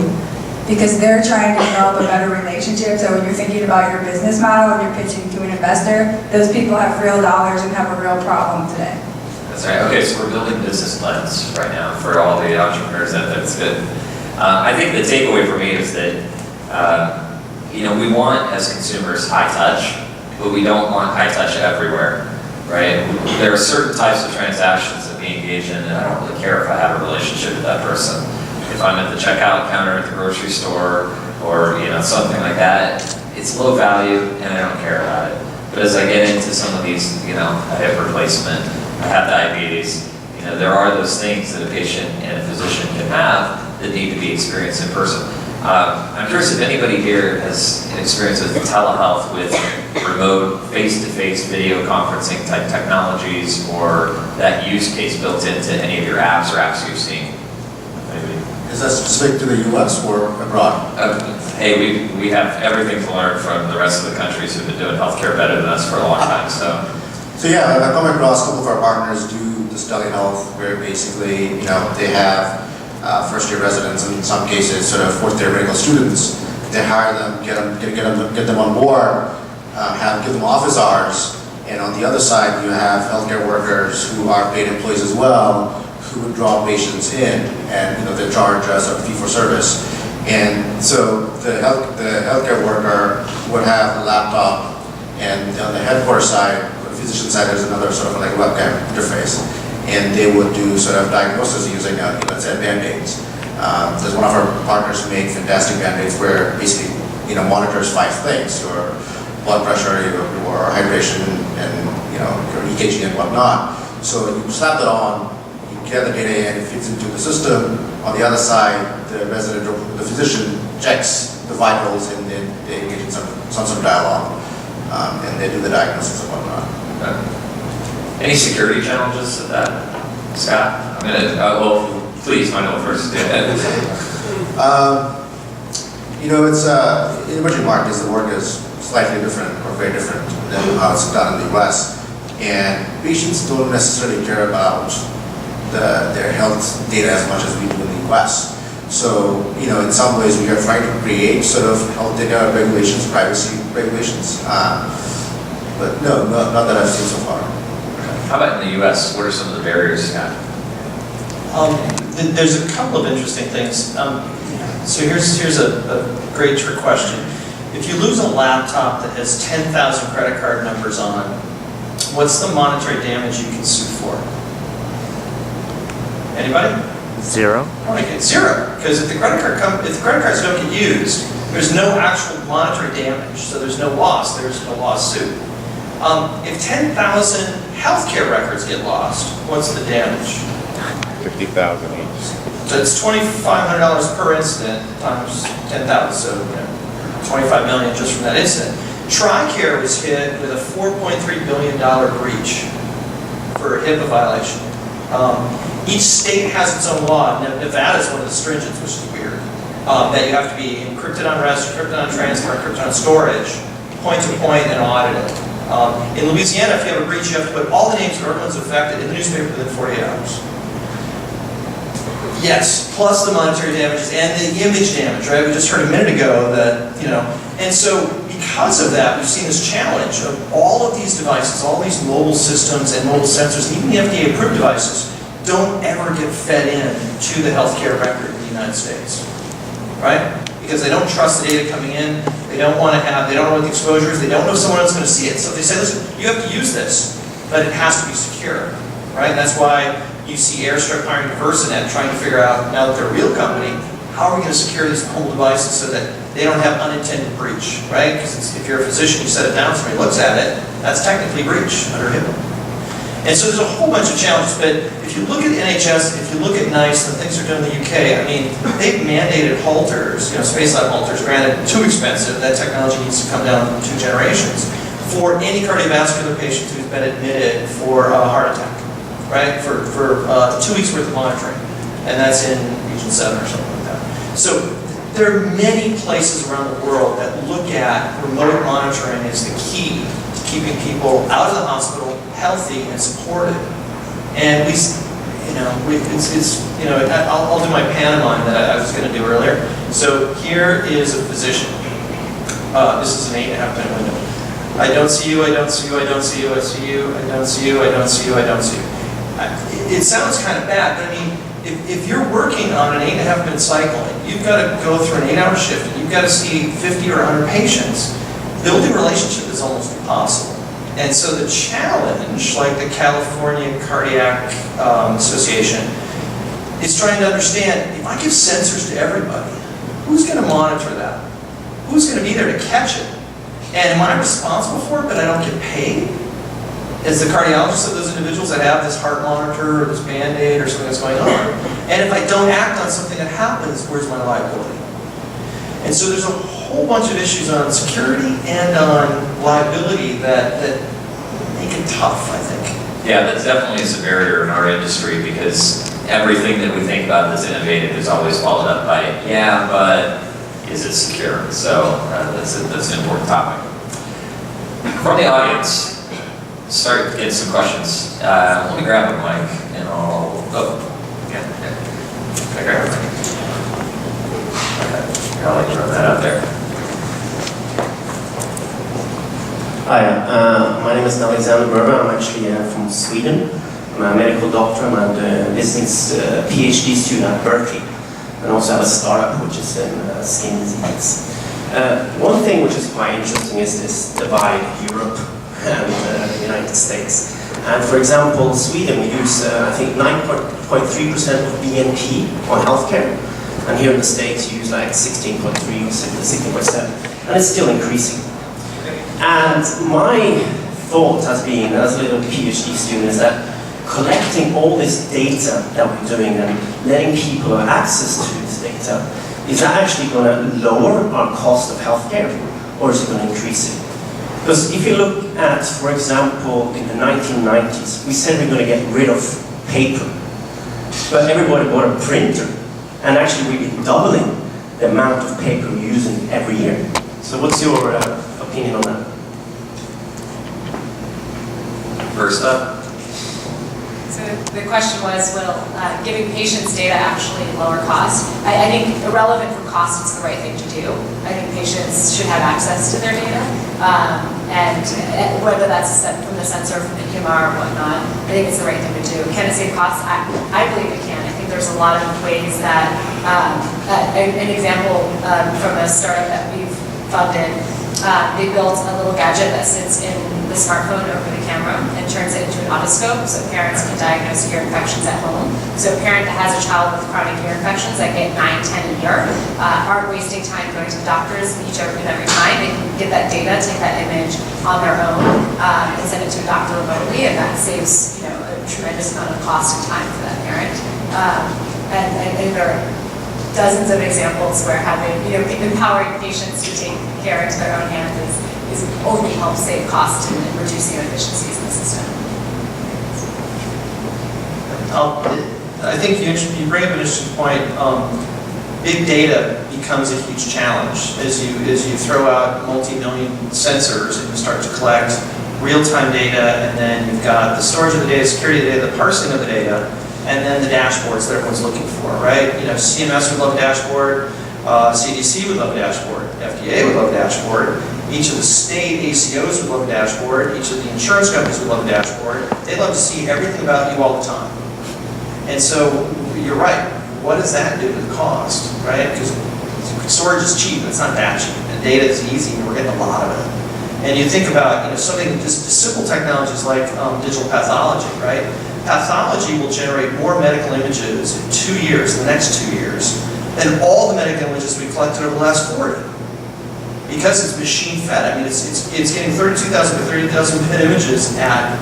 because they're trying to develop a better relationship. So when you're thinking about your business model and you're pitching to an investor, those people have real dollars and have a real problem today. That's right. Okay, so we're building business plans right now for all the entrepreneurs. That's good. I think the takeaway for me is that we want as consumers high touch, but we don't want high touch everywhere, right? There are certain types of transactions that we engage in, and I don't really care if I have a relationship with that person. If I'm at the checkout counter at the grocery store or something like that, it's low value and I don't care about it. But as I get into some of these, a hip replacement, I have diabetes, there are those things that a patient and a physician can have that need to be experienced in person. I'm curious if anybody here has experience with telehealth, with remote face-to-face video conferencing type technologies, or that use case built into any of your apps or apps you've seen. Maybe. Is that specific to the US or abroad? Hey, we have everything to learn from the rest of the countries who've been doing healthcare better than us for a long time. So yeah, I've come across a couple of our partners do this telehealth where basically, they have first-year residents, and in some cases, sort of fourth-year medical students. They hire them, get them on board, give them office hours, and on the other side, you have healthcare workers who are paid employees as well, who would draw patients in, and they charge us a fee for service. And so the healthcare worker would have a laptop, and on the headquarters side, the physician side, there's another sort of like webcam interface. And they would do sort of diagnosis using, let's say, Band-Aids. There's one of our partners who make fantastic Band-Aids where basically, monitors 5 things: your blood pressure, your hydration, and your EKG and whatnot. So you slap that on, you get the data and it fits into the system. On the other side, the resident or the physician checks the vitals, and then they engage in some sort of dialogue, and they do the diagnosis and whatnot. Any security challenges with that, Scott? Well, please, Mainul first. It's in emerging markets, the work is slightly different or very different than how it's done in the US. And patients don't necessarily care about their health data as much as we do in the US. So, in some ways we are trying to create sort of health data regulations, privacy regulations. But no, not that I've seen so far. How about in the US? What are some of the barriers, Scott? There's a couple of interesting things. So here's a great trick question. If you lose a laptop that has 10,000 credit card numbers on, what's the monetary damage you can sue for? Anybody? 0. Okay, 0. Because if the credit cards don't get used, there's no actual monetary damage. So there's no loss. There's no lawsuit. If 10,000 healthcare records get lost, what's the damage? $50,000 each. So it's $2,500 per incident times 10,000, so 25 million just from that incident. TRICARE was hit with a $4.3 billion breach for a HIPAA violation. Each state has its own law. Nevada is one of the stringent, which is weird, that you have to be encrypted on rest, encrypted on transfer, encrypted on storage, point to point, and audited. In Louisiana, if you have a breach, you have to put all the names of everyone's affected in the newspaper within 48 hours. Yes, plus the monetary damages and the image damage, right? We just heard a minute ago that, and so because of that, we've seen this challenge of all of these devices, all these mobile systems and mobile sensors, even the FDA-approved devices, don't ever get fed in to the healthcare record in the United States, right? Because they don't trust the data coming in, they don't know what the exposure is, they don't know if someone else is going to see it. So they say, listen, you have to use this, but it has to be secure, right? And that's why you see Airstrip hiring Diversinet, trying to figure out, now that they're a real company, how are we going to secure these mobile devices so that they don't have unintended breach, right? Because if you're a physician, you set it down, somebody looks at it, that's technically breach under HIPAA. And so there's a whole bunch of challenges, but if you look at NHS, if you look at NICE, the things they're doing in the UK, they've mandated halters, space lab halters, granted too expensive, that technology needs to come down 2 generations, for any cardiovascular patient who's been admitted for a heart attack, right? For 2 weeks worth of monitoring, and that's in Region 7 or something like that. So there are many places around the world that look at remote monitoring as the key to keeping people out of the hospital healthy and supported. And I'll do my pantomime that I was going to do earlier. So here is a physician. This is an 8.5-minute window. I don't see you, I don't see you, I don't see you, I see you, I don't see you, I don't see you, I don't see you. It sounds kind of bad, but I mean, if you're working on an 8.5-minute cycle, and you've got to go through an 8-hour shift, and you've got to see 50 or 100 patients, building a relationship is almost impossible. And so the challenge, like the California Cardiac Association, is trying to understand, if I give sensors to everybody, who's going to monitor that? Who's going to be there to catch it? And am I responsible for it, but I don't get paid? As the cardiologist of those individuals that have this heart monitor or this Band-Aid or something that's going on. And if I don't act on something that happens, where's my liability? And so there's a whole bunch of issues on security and on liability that make it tough, I think. Yeah, that's definitely a barrier in our industry because everything that we think about that's innovative is always followed up by, yeah, but is it secure? So that's an important topic. From the audience, start getting some questions. Let me grab a mic and yeah. Can I grab a mic? Okay, I'll let you run that out there. Hi, my name is Alexeeva. I'm actually from Sweden. I'm a medical doctor. I'm a business PhD student at Berkeley, and also have a startup which is in skin disease. One thing which is quite interesting is this divide, Europe and the United States. And for example, Sweden, we use I think 9.3% of BNP on healthcare, and here in the States you use like 16.3 or 16.7, and it's still increasing. And my thought has been, as a little PhD student, is that collecting all this data that we're doing and letting people have access to this data, is that actually going to lower our cost of healthcare, or is it going to increase it? Because if you look at, for example, in the 1990s, we said we're going to get rid of paper, but everybody bought a printer, and actually we've been doubling the amount of paper we're using every year. So what's your opinion on that? First up. So the question was, will giving patients data actually lower cost? I think irrelevant from cost, it's the right thing to do. I think patients should have access to their data, and whether that's from the sensor, from the EMR or whatnot, I think it's the right thing to do. Can it save costs? I believe it can. I think there's a lot of ways that, an example from a startup that we've funded, they built a little gadget that sits in the smartphone over the camera and turns it into an otoscope so parents can diagnose ear infections at home. So a parent that has a child with chronic ear infections that get 9, 10 a year aren't wasting time going to the doctors each and every time. They can get that data, take that image on their own, and send it to a doctor remotely, and that saves a tremendous amount of cost and time for that parent. And there are dozens of examples where having, empowering patients to take care into their own hands is only helps save cost and reduce the inefficiencies in the system. I think you bring up an interesting point. Big data becomes a huge challenge as you throw out multi-million sensors and you start to collect real-time data, and then you've got the storage of the data, security of the data, the parsing of the data, and then the dashboards that everyone's looking for, right? CMS would love a dashboard, CDC would love a dashboard, FDA would love a dashboard, each of the state ACOs would love a dashboard, each of the insurance companies would love a dashboard. They'd love to see everything about you all the time. And so, you're right, what does that do to the cost, right? Because storage is cheap, it's not that cheap, and data is easy, and we're getting a lot of it. And you think about something, just simple technologies like digital pathology, right? Pathology will generate more medical images in 2 years, the next 2 years, than all the medical images we collected over the last 40. Because it's machine fed. I mean, it's getting 32,000 to 30,000 PIN images at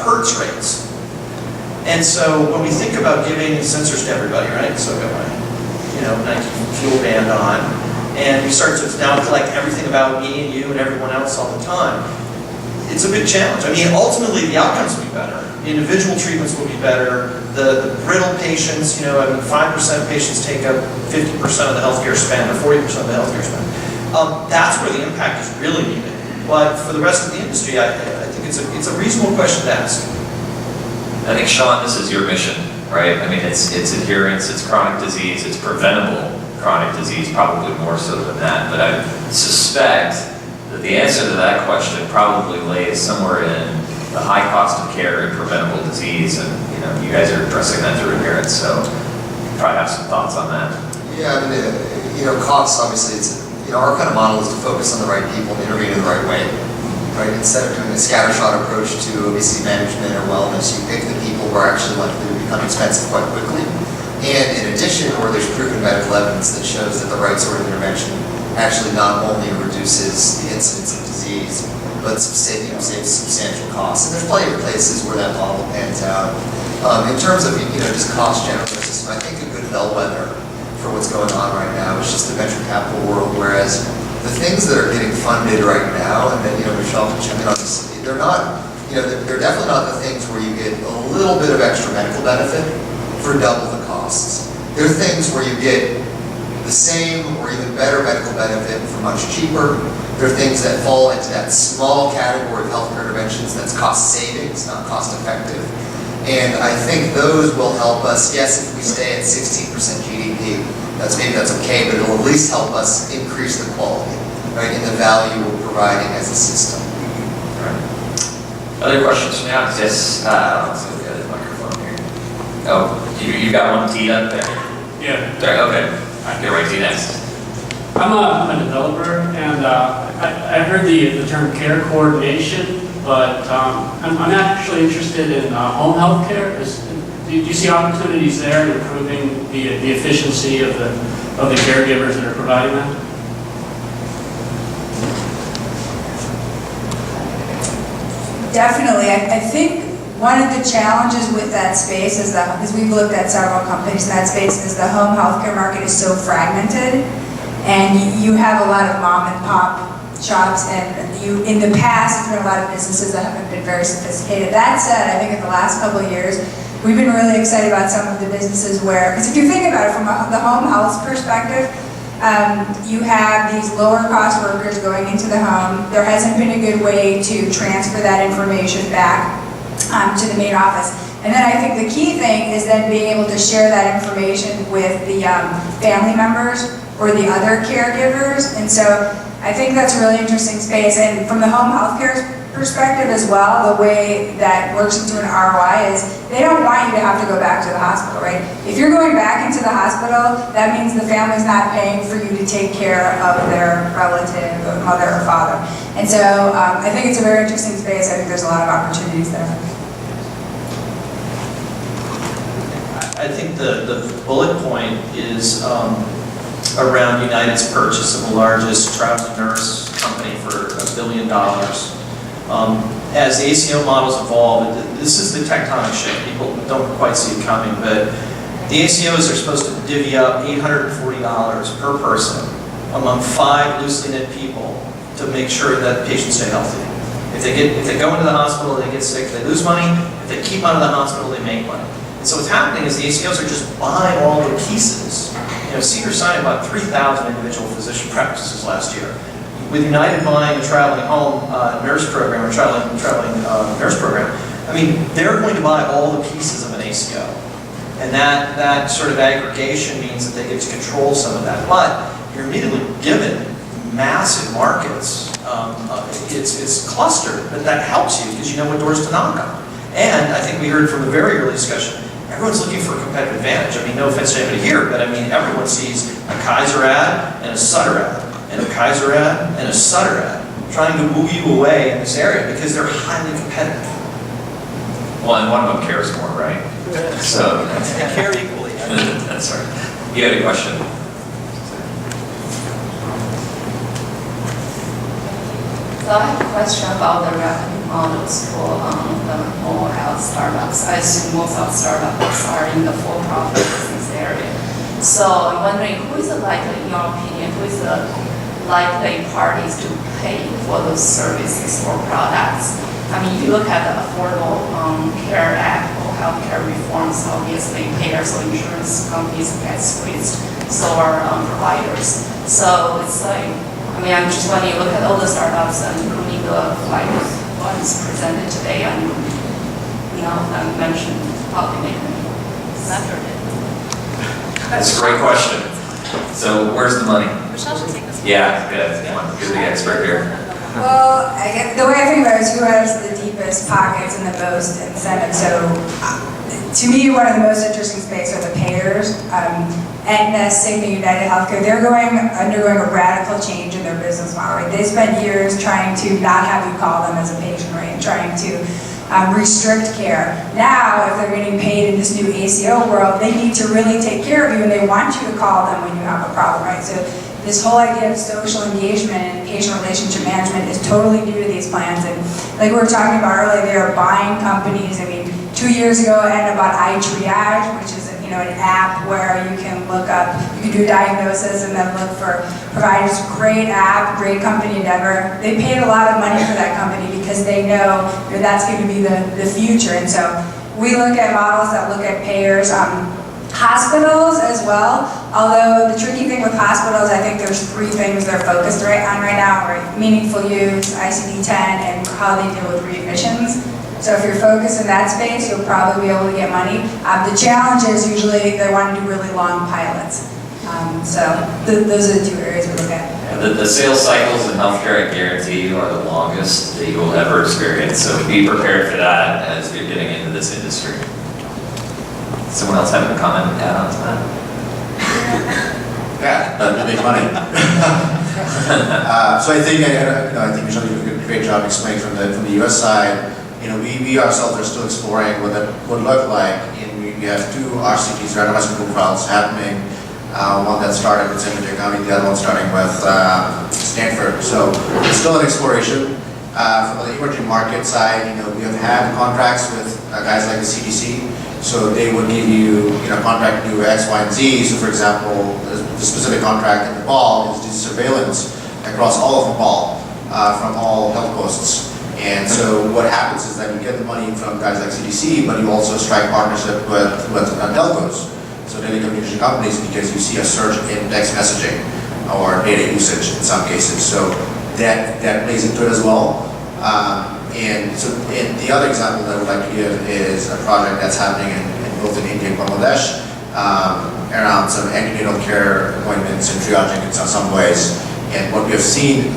hertz rates. And so when we think about giving sensors to everybody, right? So I've got my, Nike fuel band on, and we start to now collect everything about me and you and everyone else all the time. It's a big challenge. I mean, ultimately the outcomes will be better. The individual treatments will be better. The brittle patients, 5% of patients take up 50% of the healthcare spend or 40% of the healthcare spend. That's where the impact is really needed. But for the rest of the industry, I think it's a reasonable question to ask. I think, Sean, this is your mission, right? I mean, it's adherence, it's chronic disease, it's preventable chronic disease, probably more so than that. But I suspect that the answer to that question probably lays somewhere in the high cost of care and preventable disease, and you guys are addressing that through adherence, so you probably have some thoughts on that. Yeah, I mean, costs, obviously, it's, our kind of model is to focus on the right people and intervene in the right way, right? Instead of doing a scattershot approach to obesity management or wellness, you pick the people who are actually likely to become expensive quite quickly. And in addition, where there's proven medical evidence that shows that the right sort of intervention actually not only reduces the incidence of disease, but saves substantial costs. And there's plenty of places where that model pans out. In terms of just cost generalists, I think a good bellwether for what's going on right now is just the venture capital world, whereas the things that are getting funded right now, and that Michelle can chime in on this, they're not, they're definitely not the things where you get a little bit of extra medical benefit for double the costs. They're things where you get the same or even better medical benefit for much cheaper. They're things that fall into that small category of healthcare interventions that's cost savings, not cost effective. And I think those will help us. Yes, if we stay at 16% GDP, that's okay, but it'll at least help us increase the quality, right, and the value we're providing as a system. Right. Other questions from the audience? Yes, let's look at the microphone here. Oh, you got one teed up there? Yeah. Sorry, okay. Get right to you next. I'm a developer, and I heard the term care coordination, but I'm actually interested in home health care. Do you see opportunities there in improving the efficiency of the caregivers that are providing that? Definitely. I think one of the challenges with that space is because we've looked at several companies in that space, is the home healthcare market is so fragmented, and you have a lot of mom and pop shops, and in the past, there's been a lot of businesses that haven't been very sophisticated. That said, I think in the last couple of years, we've been really excited about some of the businesses where, because if you think about it from the home health perspective, you have these lower cost workers going into the home. There hasn't been a good way to transfer that information back to the main office. And then I think the key thing is then being able to share that information with the family members or the other caregivers. And so I think that's a really interesting space. And from the home healthcare perspective as well, the way that works into an ROI is they don't want you to have to go back to the hospital, right? If you're going back into the hospital, that means the family's not paying for you to take care of their relative, mother or father. And so I think it's a very interesting space. I think there's a lot of opportunities there. I think the bullet point is around United's purchase of the largest traveling nurse company for $1 billion. As the ACO models evolve, this is the tectonic shift. People don't quite see it coming, but the ACOs are supposed to divvy up $840 per person among 5 loosely knit people to make sure that patients stay healthy. If they go into the hospital, they get sick, they lose money. If they keep out of the hospital, they make money. And so what's happening is the ACOs are just buying all the pieces. Cedars-Sinai bought 3,000 individual physician practices last year. With United buying a traveling home nurse program or traveling nurse program, I mean, they're going to buy all the pieces of an ACO. And that sort of aggregation means that they get to control some of that. But you're immediately given massive markets. It's clustered, but that helps you because you know what doors to knock on. And I think we heard from the very early discussion, everyone's looking for a competitive advantage. I mean, no offense to anybody here, but I mean, everyone sees a Kaiser ad and a Sutter ad, and a Kaiser ad and a Sutter ad, trying to woo you away in this area because they're highly competitive. Well, and one of them cares more, right? So they care equally. That's right. You had a question? So I have a question about the revenue models for the mobile health startups. I assume most of startups are in the for-profit business area. So I'm wondering, who is likely, in your opinion, who is the likely parties to pay for those services or products? I mean, if you look at the Affordable Care Act or healthcare reforms, obviously payers or insurance companies get squeezed, so are providers. So it's like, I mean, I'm just when you look at all the startups and including the like ones presented today, and none of them mentioned how they make money. That's a great question. So where's the money? Michelle should take this one. Yeah, good. You're the expert here. Well, I guess the way I think about it is who has the deepest pockets and the most incentive. So to me, one of the most interesting spaces are the payers. Aetna, Cigna, United Healthcare, they're undergoing a radical change in their business model. Right? They spent years trying to not have you call them as a patient, right? And trying to restrict care. Now, if they're getting paid in this new ACO world, they need to really take care of you, and they want you to call them when you have a problem, right? So this whole idea of social engagement and patient relationship management is totally new to these plans. And like we were talking about earlier, they are buying companies. I mean, 2 years ago, Aetna bought iTriage, which is an app where you can look up, you can do diagnosis and then look for providers. Great app, great company endeavor. They paid a lot of money for that company because they know that's going to be the future. And so we look at models that look at payers, hospitals as well. Although the tricky thing with hospitals, I think there's 3 things they're focused on right now, right? Meaningful use, ICD-10, and how they deal with readmissions. So if you're focused in that space, you'll probably be able to get money. The challenge is usually they want to do really long pilots. Those are the 2 areas we look at. The sales cycles in healthcare, I guarantee you, are the longest that you will ever experience. So be prepared for that as you're getting into this industry. Someone else having a comment to add on to that? Yeah, to make money. So I think Michelle did a great job explaining from the US side. We ourselves are still exploring what that would look like. And we have 2 RCTs, randomized controlled trials, happening. One that started with Central County, the other one starting with Stanford. So it's still an exploration. From the emerging market side, we have had contracts with guys like the CDC. So they would give you, contract to do X, Y, and Z. So for example, the specific contract in Nepal is surveillance across all of Nepal from all health posts. And so what happens is that you get the money from guys like CDC, but you also strike partnership with telcos, so telecommunication companies, because you see a surge in text messaging or data usage in some cases. So that plays into it as well. And the other example that I would like to give is a project that's happening both in India and Bangladesh around some antenatal care appointments and triaging in some ways. And what we have seen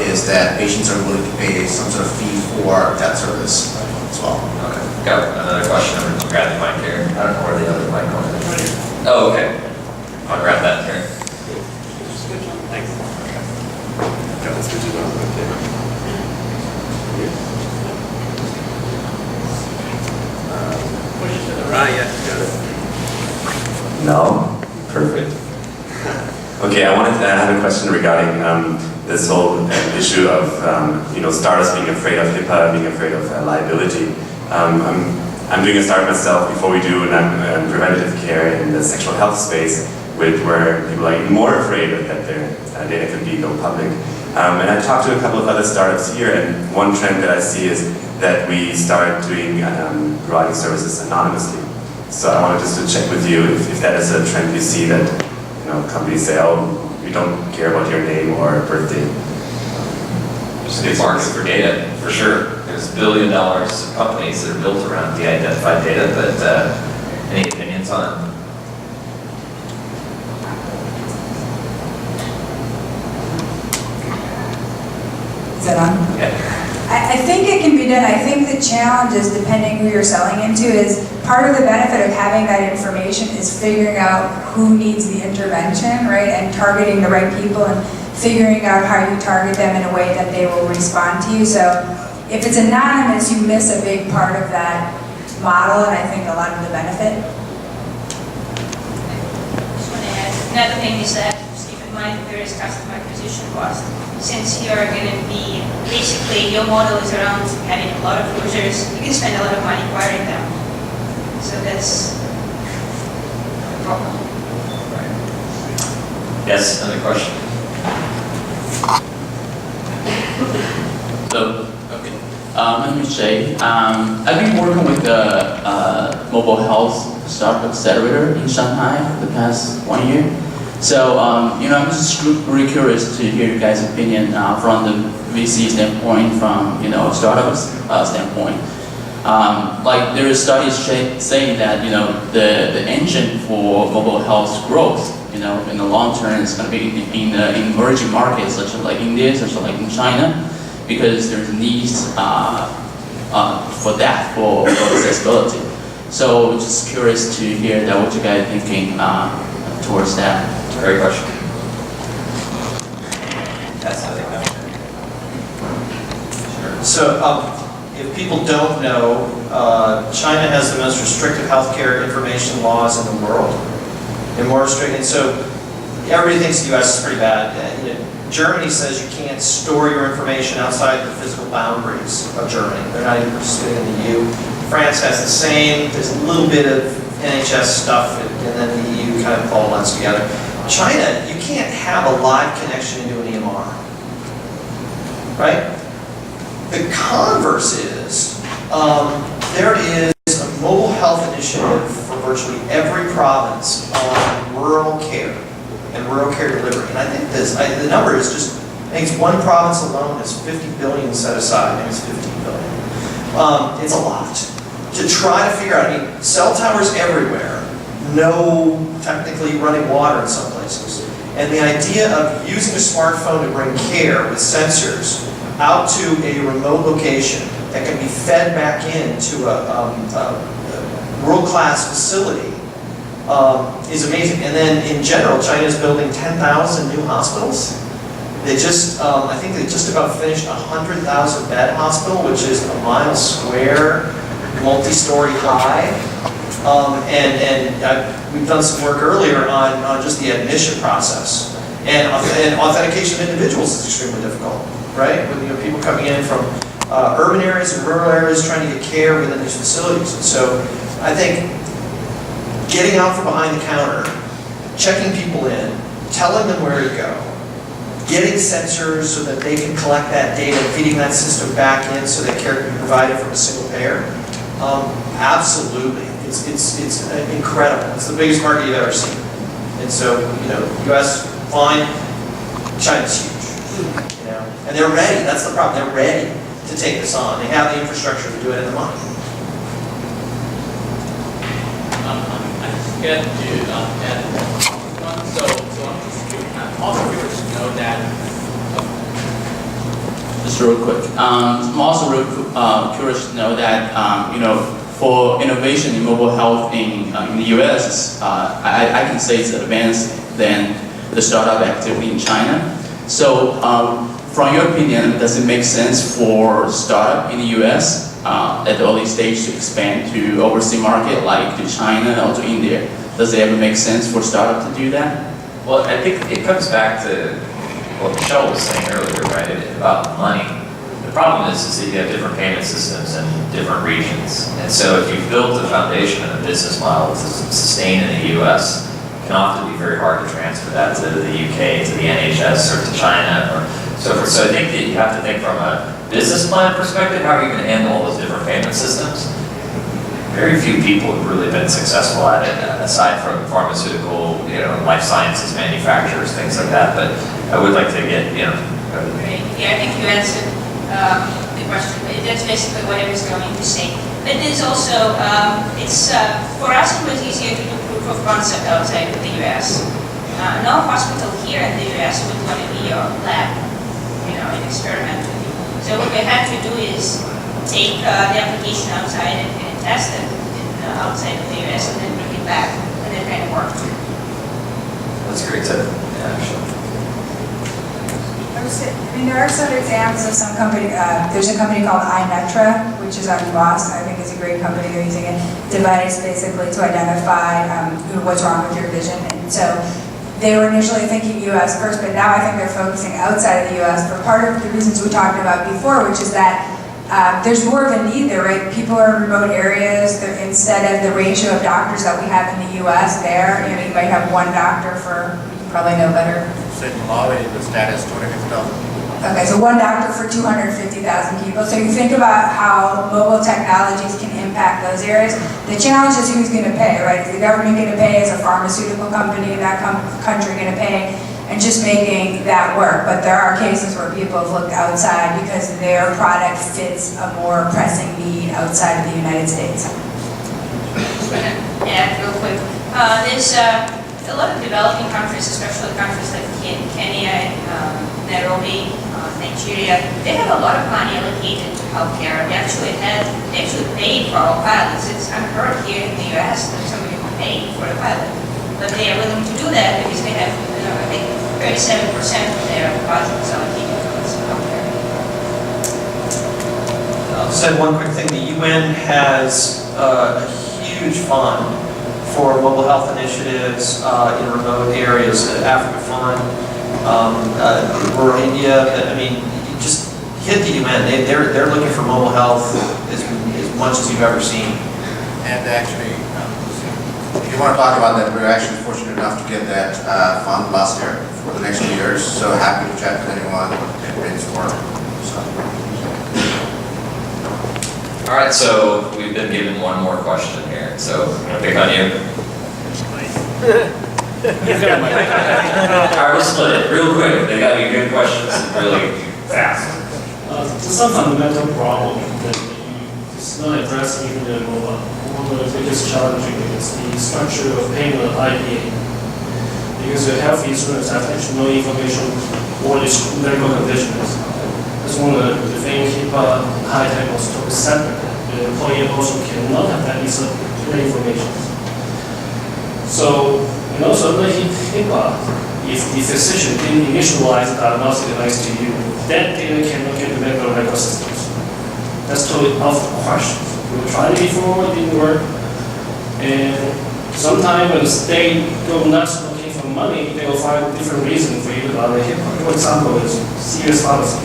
is that patients are willing to pay some sort of fee for that service as well. Okay. Got another question. I'm grabbing the mic here. I don't know where the other mic is. Oh, okay. I'll grab that here. Thanks. Push it to the right, yeah, got it. No? Perfect. Okay, I have a question regarding this whole issue of startups being afraid of HIPAA, being afraid of liability. I'm doing a startup myself before we do, and I'm preventative care in the sexual health space, where people are even more afraid that their data could go public. And I talked to a couple of other startups here, and one trend that I see is that we start doing providing services anonymously. So I wanted just to check with you if that is a trend you see, that companies say, oh, we don't care about your name or birthday. There's a big market for data, for sure. There's $1 billion of companies that are built around de-identified data, but any opinions on it? Is that on? Yeah. I think it can be done. I think the challenge is, depending who you're selling into, is part of the benefit of having that information is figuring out who needs the intervention, right? And targeting the right people and figuring out how you target them in a way that they will respond to you. So if it's anonymous, you miss a big part of that model, and I think a lot of the benefit. Just want to add, another thing is that just keep in mind that there is customer acquisition cost. Since you're going to be, basically your model is around having a lot of users, you can spend a lot of money acquiring them. So that's a problem. Right. Yes, another question? So, okay. My name is Jay. I've been working with the mobile health Startup-Accelerator in Shanghai for the past 1 year. So, I'm just really curious to hear you guys' opinion from the VC standpoint, from, startups standpoint. Like there is studies saying that, the engine for mobile health growth, in the long term is going to be in emerging markets such as like India, such as like in China, because there's needs for that, for accessibility. So just curious to hear that what you guys are thinking towards that. Great question. That's how they know. So, if people don't know, China has the most restrictive healthcare information laws in the world. And more restricted, so everybody thinks the US is pretty bad. Germany says you can't store your information outside the physical boundaries of Germany. They're not even participating in the EU. France has the same. There's a little bit of NHS stuff, and then the EU kind of all blends together. China, you can't have a live connection into an EMR, right? The converse is, there is a mobile health initiative for virtually every province on rural care and rural care delivery. And I think the number is just, I think it's one province alone has 50 billion set aside. I think it's 15 billion. It's a lot. To try to figure out, cell towers everywhere, no technically running water in some places. And the idea of using a smartphone to bring care with sensors out to a remote location that can be fed back into a world-class facility is amazing. And then in general, China is building 10,000 new hospitals. They just, I think they just about finished a 100,000 bed hospital, which is a mile square, multi-story high. We've done some work earlier on just the admission process. And authentication of individuals is extremely difficult, right? With people coming in from urban areas and rural areas trying to get care within these facilities. And so I think getting out from behind the counter, checking people in, telling them where to go, getting sensors so that they can collect that data, feeding that system back in so that care can be provided from a single payer. Absolutely. It's incredible. It's the biggest market you've ever seen. And so, US, fine, China's huge. And they're ready. That's the problem. They're ready to take this on. They have the infrastructure to do it and the money. I just get to add one. So I'm also curious to know that. Just real quick. I'm also curious to know that for innovation in mobile health in the US, I can say it's advanced than the startup activity in China. So, from your opinion, does it make sense for startup in the US at the early stage to expand to overseas market like to China or to India? Does it ever make sense for startup to do that? Well, I think it comes back to what Michelle was saying earlier, right, about money. The problem is that you have different payment systems in different regions. And so if you've built a foundation and a business model to sustain in the US, it can often be very hard to transfer that to the UK, to the NHS, or to China, or so forth. So I think that you have to think from a business plan perspective, how are you going to handle all those different payment systems? Very few people have really been successful at it, aside from pharmaceutical, life sciences manufacturers, things like that. But I would like to get, Great. Yeah, I think you answered the question. That's basically what I was going to say. But there's also, for us it was easier to do proof of concept outside of the US. No hospital here in the US would want to be your lab, and experiment with you. So what we had to do is take the application outside and test it outside of the US and then bring it back, and it kind of worked. That's great tip. Yeah, actually. There are some examples of some company. There's a company called iNetra, which is out in Boston. I think it's a great company. They're using a device basically to identify what's wrong with your vision. And so they were initially thinking U.S. first, but now I think they're focusing outside of the U.S. for part of the reasons we talked about before, which is that there's more of a need there, right? People are in remote areas. Instead of the ratio of doctors that we have in the U.S. there, you might have one doctor for, you probably know better. In Malawi, the status 250,000. Okay, so one doctor for 250,000 people. So you think about how mobile technologies can impact impact those areas. The challenge is who's going to pay, right? Is the government going to pay? Is a pharmaceutical company in that country going to pay? And just making that work. But there are cases where people have looked outside because their product fits a more pressing need outside of the United States. Yeah, real quick. There's a lot of developing countries, especially countries like Kenya, Nairobi, Nigeria. They have a lot of money allocated to healthcare. They actually paid for our pilots. It's unheard here in the US that somebody would pay for a pilot. But they are willing to do that because they have, I think, 37% of their budgets allocated towards healthcare. I'll say one quick thing. The UN has a huge fund for mobile health initiatives in remote areas, Africa Fund, rural India. I mean, you just hit the UN. They're looking for mobile health as much as you've ever seen. And actually, if you want to talk about that, we're actually fortunate enough to get that fund last year for the next 2 years. So happy to chat with anyone and brainstorm. All right, so we've been given one more question here, so I'm gonna pick on you. All right, we'll split it real quick. They got you good questions, really fast. There's some fundamental problem that it's not addressing even in mobile. One of the biggest challenges is the structure of payment of IPA. Because the health insurance has actually no information what its medical condition is. That's one of the things HIPAA and high-tech was totally separate. The employee also cannot have that information. So, and also under HIPAA, if the physician didn't initialize the diagnostic device to you, that data cannot get to medical record systems. That's totally out of the question. We tried it before, it didn't work. And sometimes when the state go nuts looking for money, they will find different reasons for you to violate HIPAA. For example, is serious pharmacy.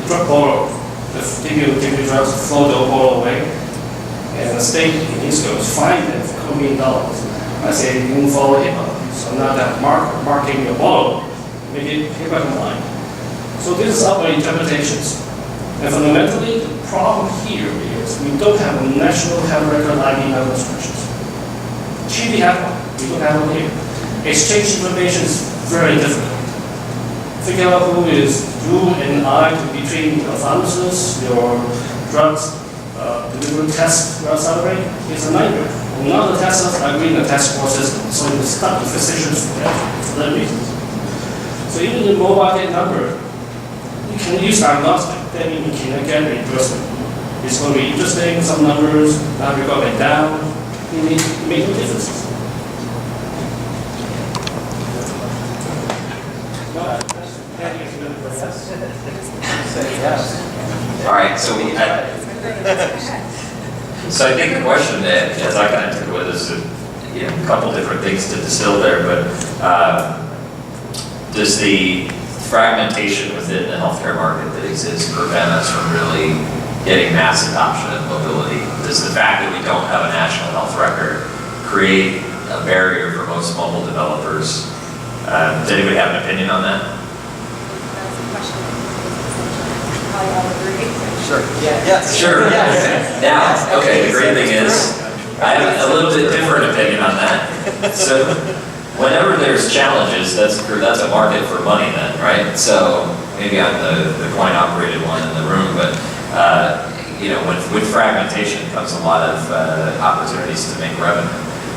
Drug borrow. Give you drugs, throw the bottle away, and the state in this goes fine them for $2 million. I say you didn't follow HIPAA, so now that marking your bottle, make it HIPAA compliant. So this is our interpretations. And fundamentally, the problem here is we don't have a national health record ID medical instructions. Chile have one, we don't have one here. Exchange information is very difficult. Figure out who is you and I between the pharmacist, your drugs, delivery test accelerator is a nightmare. None of the testers agree in the test score system, so you stuck with physicians for that reason. So even the mobile kit number, you can use diagnostic, then you can get reimbursement. It's going to be interesting, some numbers, now we got it down, it make no difference. All right, so so I think the question that, as I kind of took with us, a couple different things to distill there, but does the fragmentation within the healthcare market that exists prevent us from really getting mass adoption of mobility? Does the fact that we don't have a national health record create a barrier for most mobile developers? Does anybody have an opinion on that? Sure. Yes. Sure. Yes. Now, okay, the great thing is, I have a little bit different opinion on that. So, whenever there's challenges, that's a market for money then, right? So, maybe I'm the coin-operated one in the room, but with fragmentation comes a lot of opportunities to make revenue.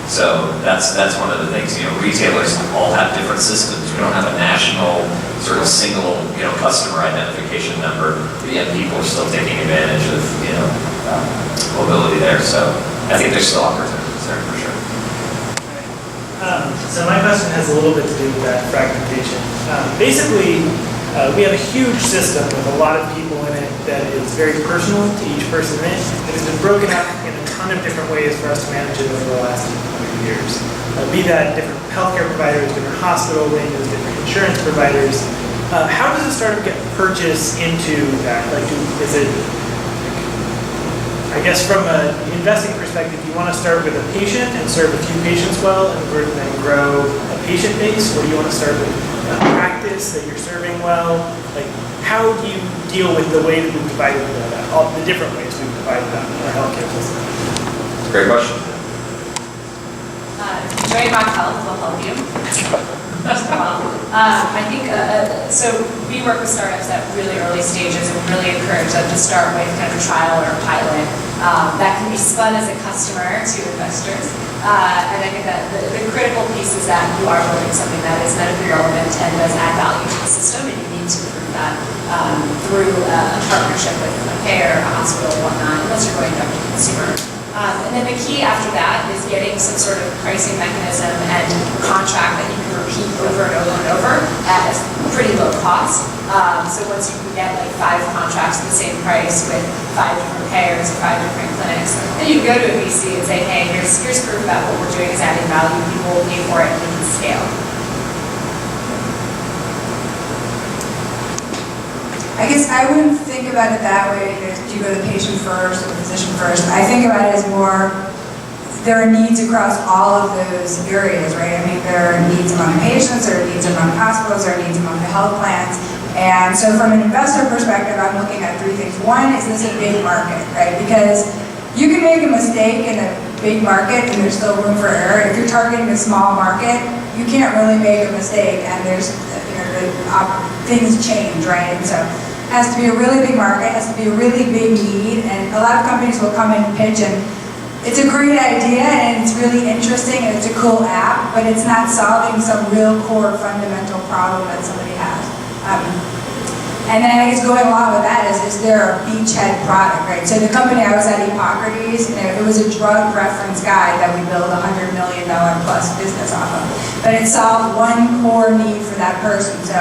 So that's one of the things, retailers all have different systems. We don't have a national sort of single, customer identification number, but yet people are still taking advantage of, mobility there. So I think there's still opportunities there for sure. So my question has a little bit to do with that fragmentation. Basically, we have a huge system with a lot of people in it that is very personal to each person in it. It has been broken up in a ton of different ways for us to manage it over the last 100 years. Be that different healthcare providers, different hospital wings, different insurance providers. How does a startup get purchased into that? Is it, I guess from an investing perspective, you want to start with a patient and serve a few patients well and then grow a patient base, or do you want to start with a practice that you're serving well? How do you deal with the way that we've divided all the different ways we provide them in our healthcare system. Great question. Join MHealth will help you. First of all, I think, so we work with startups at really early stages and really encourage them to start with kind of a trial or a pilot that can be spun as a customer to investors. And I think that the critical piece is that you are building something that is medically relevant and does add value to the system, and you need to prove that through a partnership with a payer, a hospital, whatnot, unless you're going direct to consumer. And then the key after that is getting some sort of pricing mechanism and contract that you can repeat over and over and over at a pretty low cost. So once you can get like 5 contracts at the same price with 5 different payers or 5 different clinics, then you can go to a VC and say, hey, here's proof that what we're doing is adding value, people will pay for it, and we can scale. I guess I wouldn't think about it that way. Do you go to the patient first or the physician first? I think about it as more, there are needs across all of those areas, right? I mean, there are needs among patients, there are needs among hospitals, there are needs among the health plans. And so from an investor perspective, I'm looking at 3 things. One, is this a big market, right? Because you can make a mistake in a big market and there's still room for error. If you're targeting a small market, you can't really make a mistake and there's, things change, right? And so it has to be a really big market, it has to be a really big need, and a lot of companies will come in and pitch, and it's a great idea, and it's really interesting, and it's a cool app, but it's not solving some real core fundamental problem that somebody has. And then I guess going along with that is there a beachhead product, right? So the company I was at, Hippocrates, it was a drug reference guide that we built a $100 million plus business off of. But it solved one core need for that person. So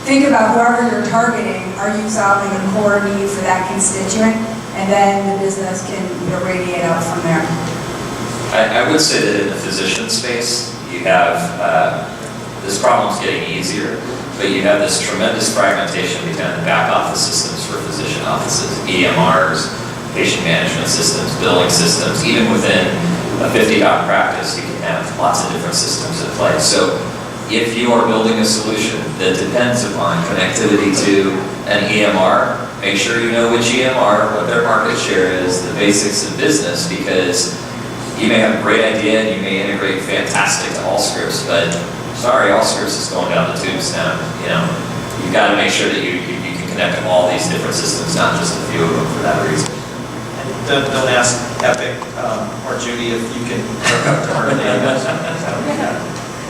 think about whoever you're targeting, are you solving a core need for that constituent? And then the business can radiate out from there. I would say that in the physician space, you have, this problem's getting easier, but you have this tremendous fragmentation between the back office systems for physician offices, EMRs, patient management systems, billing systems. Even within a 50-doc practice, you can have lots of different systems in place. So if you are building a solution that depends upon connectivity to an EMR, make sure you know which EMR, what their market share is, the basics of business, because you may have a great idea and you may integrate fantastic to Allscripts, but sorry, Allscripts is going down the tubes now. You've got to make sure that you can connect to all these different systems, not just a few of them for that reason. And don't ask Epic or Judy if you can hook up to her name.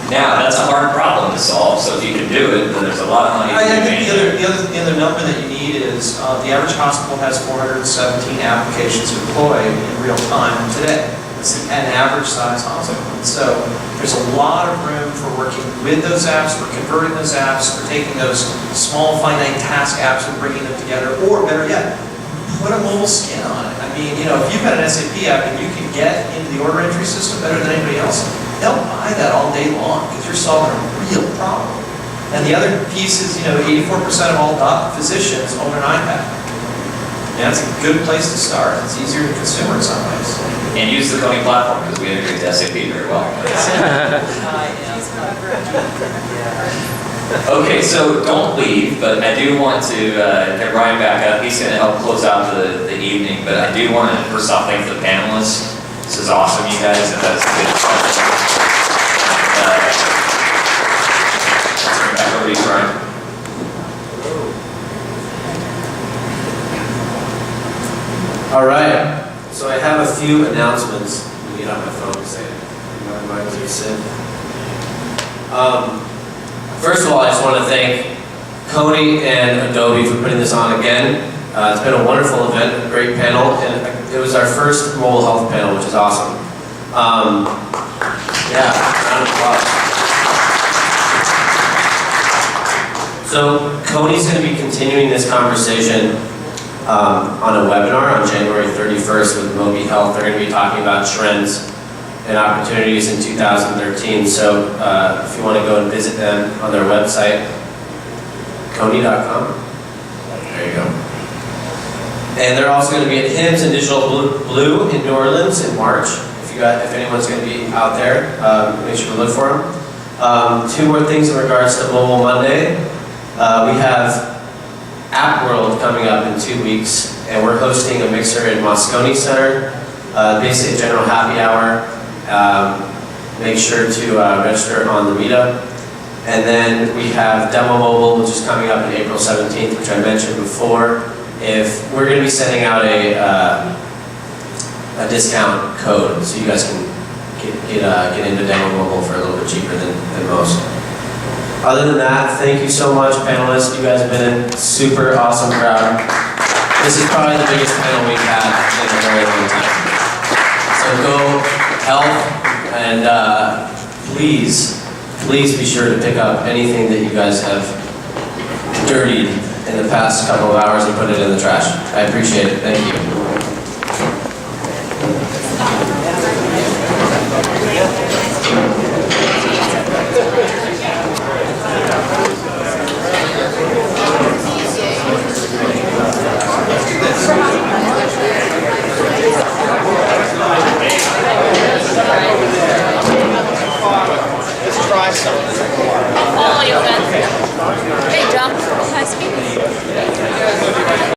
Now, that's a hard problem to solve, so if you can do it, then there's a lot of money. I think the other number that you need is the average hospital has 417 applications deployed in real time today. It's an average size hospital. So there's a lot of room for working with those apps, for converting those apps, for taking those small finite task apps and bringing them together, or better yet, put a mobile skin on it. I mean, if you've got an SAP app and you can get into the order entry system better than anybody else, they'll buy that all day long because you're solving a real problem. And the other piece is, 84% of all physicians own an iPad. And that's a good place to start. It's easier to consume in some ways. And use the Kony platform because we integrate the SAP very well. Okay, so don't leave, but I do want to get Ryan back up. He's going to help close out the evening, but I do want to first off thank the panelists. This is awesome, you guys, and that's a good question. Turn it back over to you, Ryan. All right, so I have a few announcements. Let me get on my phone to say my mind is in. First of all, I just want to thank Kony and Adobe for putting this on again. It's been a wonderful event, a great panel, and it was our first mobile health panel, which is awesome. Yeah, round of applause. So Kony's going to be continuing this conversation on a webinar on January 31st with MHealth. They're going to be talking about trends and opportunities in 2013. So if you want to go and visit them on their website, Kony.com. There you go. And they're also going to be at HIMSS and Digital Blue in New Orleans in March. If anyone's going to be out there, make sure to look for them. 2 more things in regards to Mobile Monday. We have App World coming up in 2 weeks, and we're hosting a mixer in Moscone Center, basically a general happy hour. Make sure to register on the meetup. And then we have Demo Mobile, which is coming up on April 17th, which I mentioned before. If we're going to be sending out a discount code, so you guys can get into Demo Mobile for a little bit cheaper than most. Other than that, thank you so much, panelists. You guys have been a super awesome crowd. This is probably the biggest panel we've had in a very long time. So go health, and please be sure to pick up anything that you guys have dirtied in the past couple of hours and put it in the trash. I appreciate it. Thank you.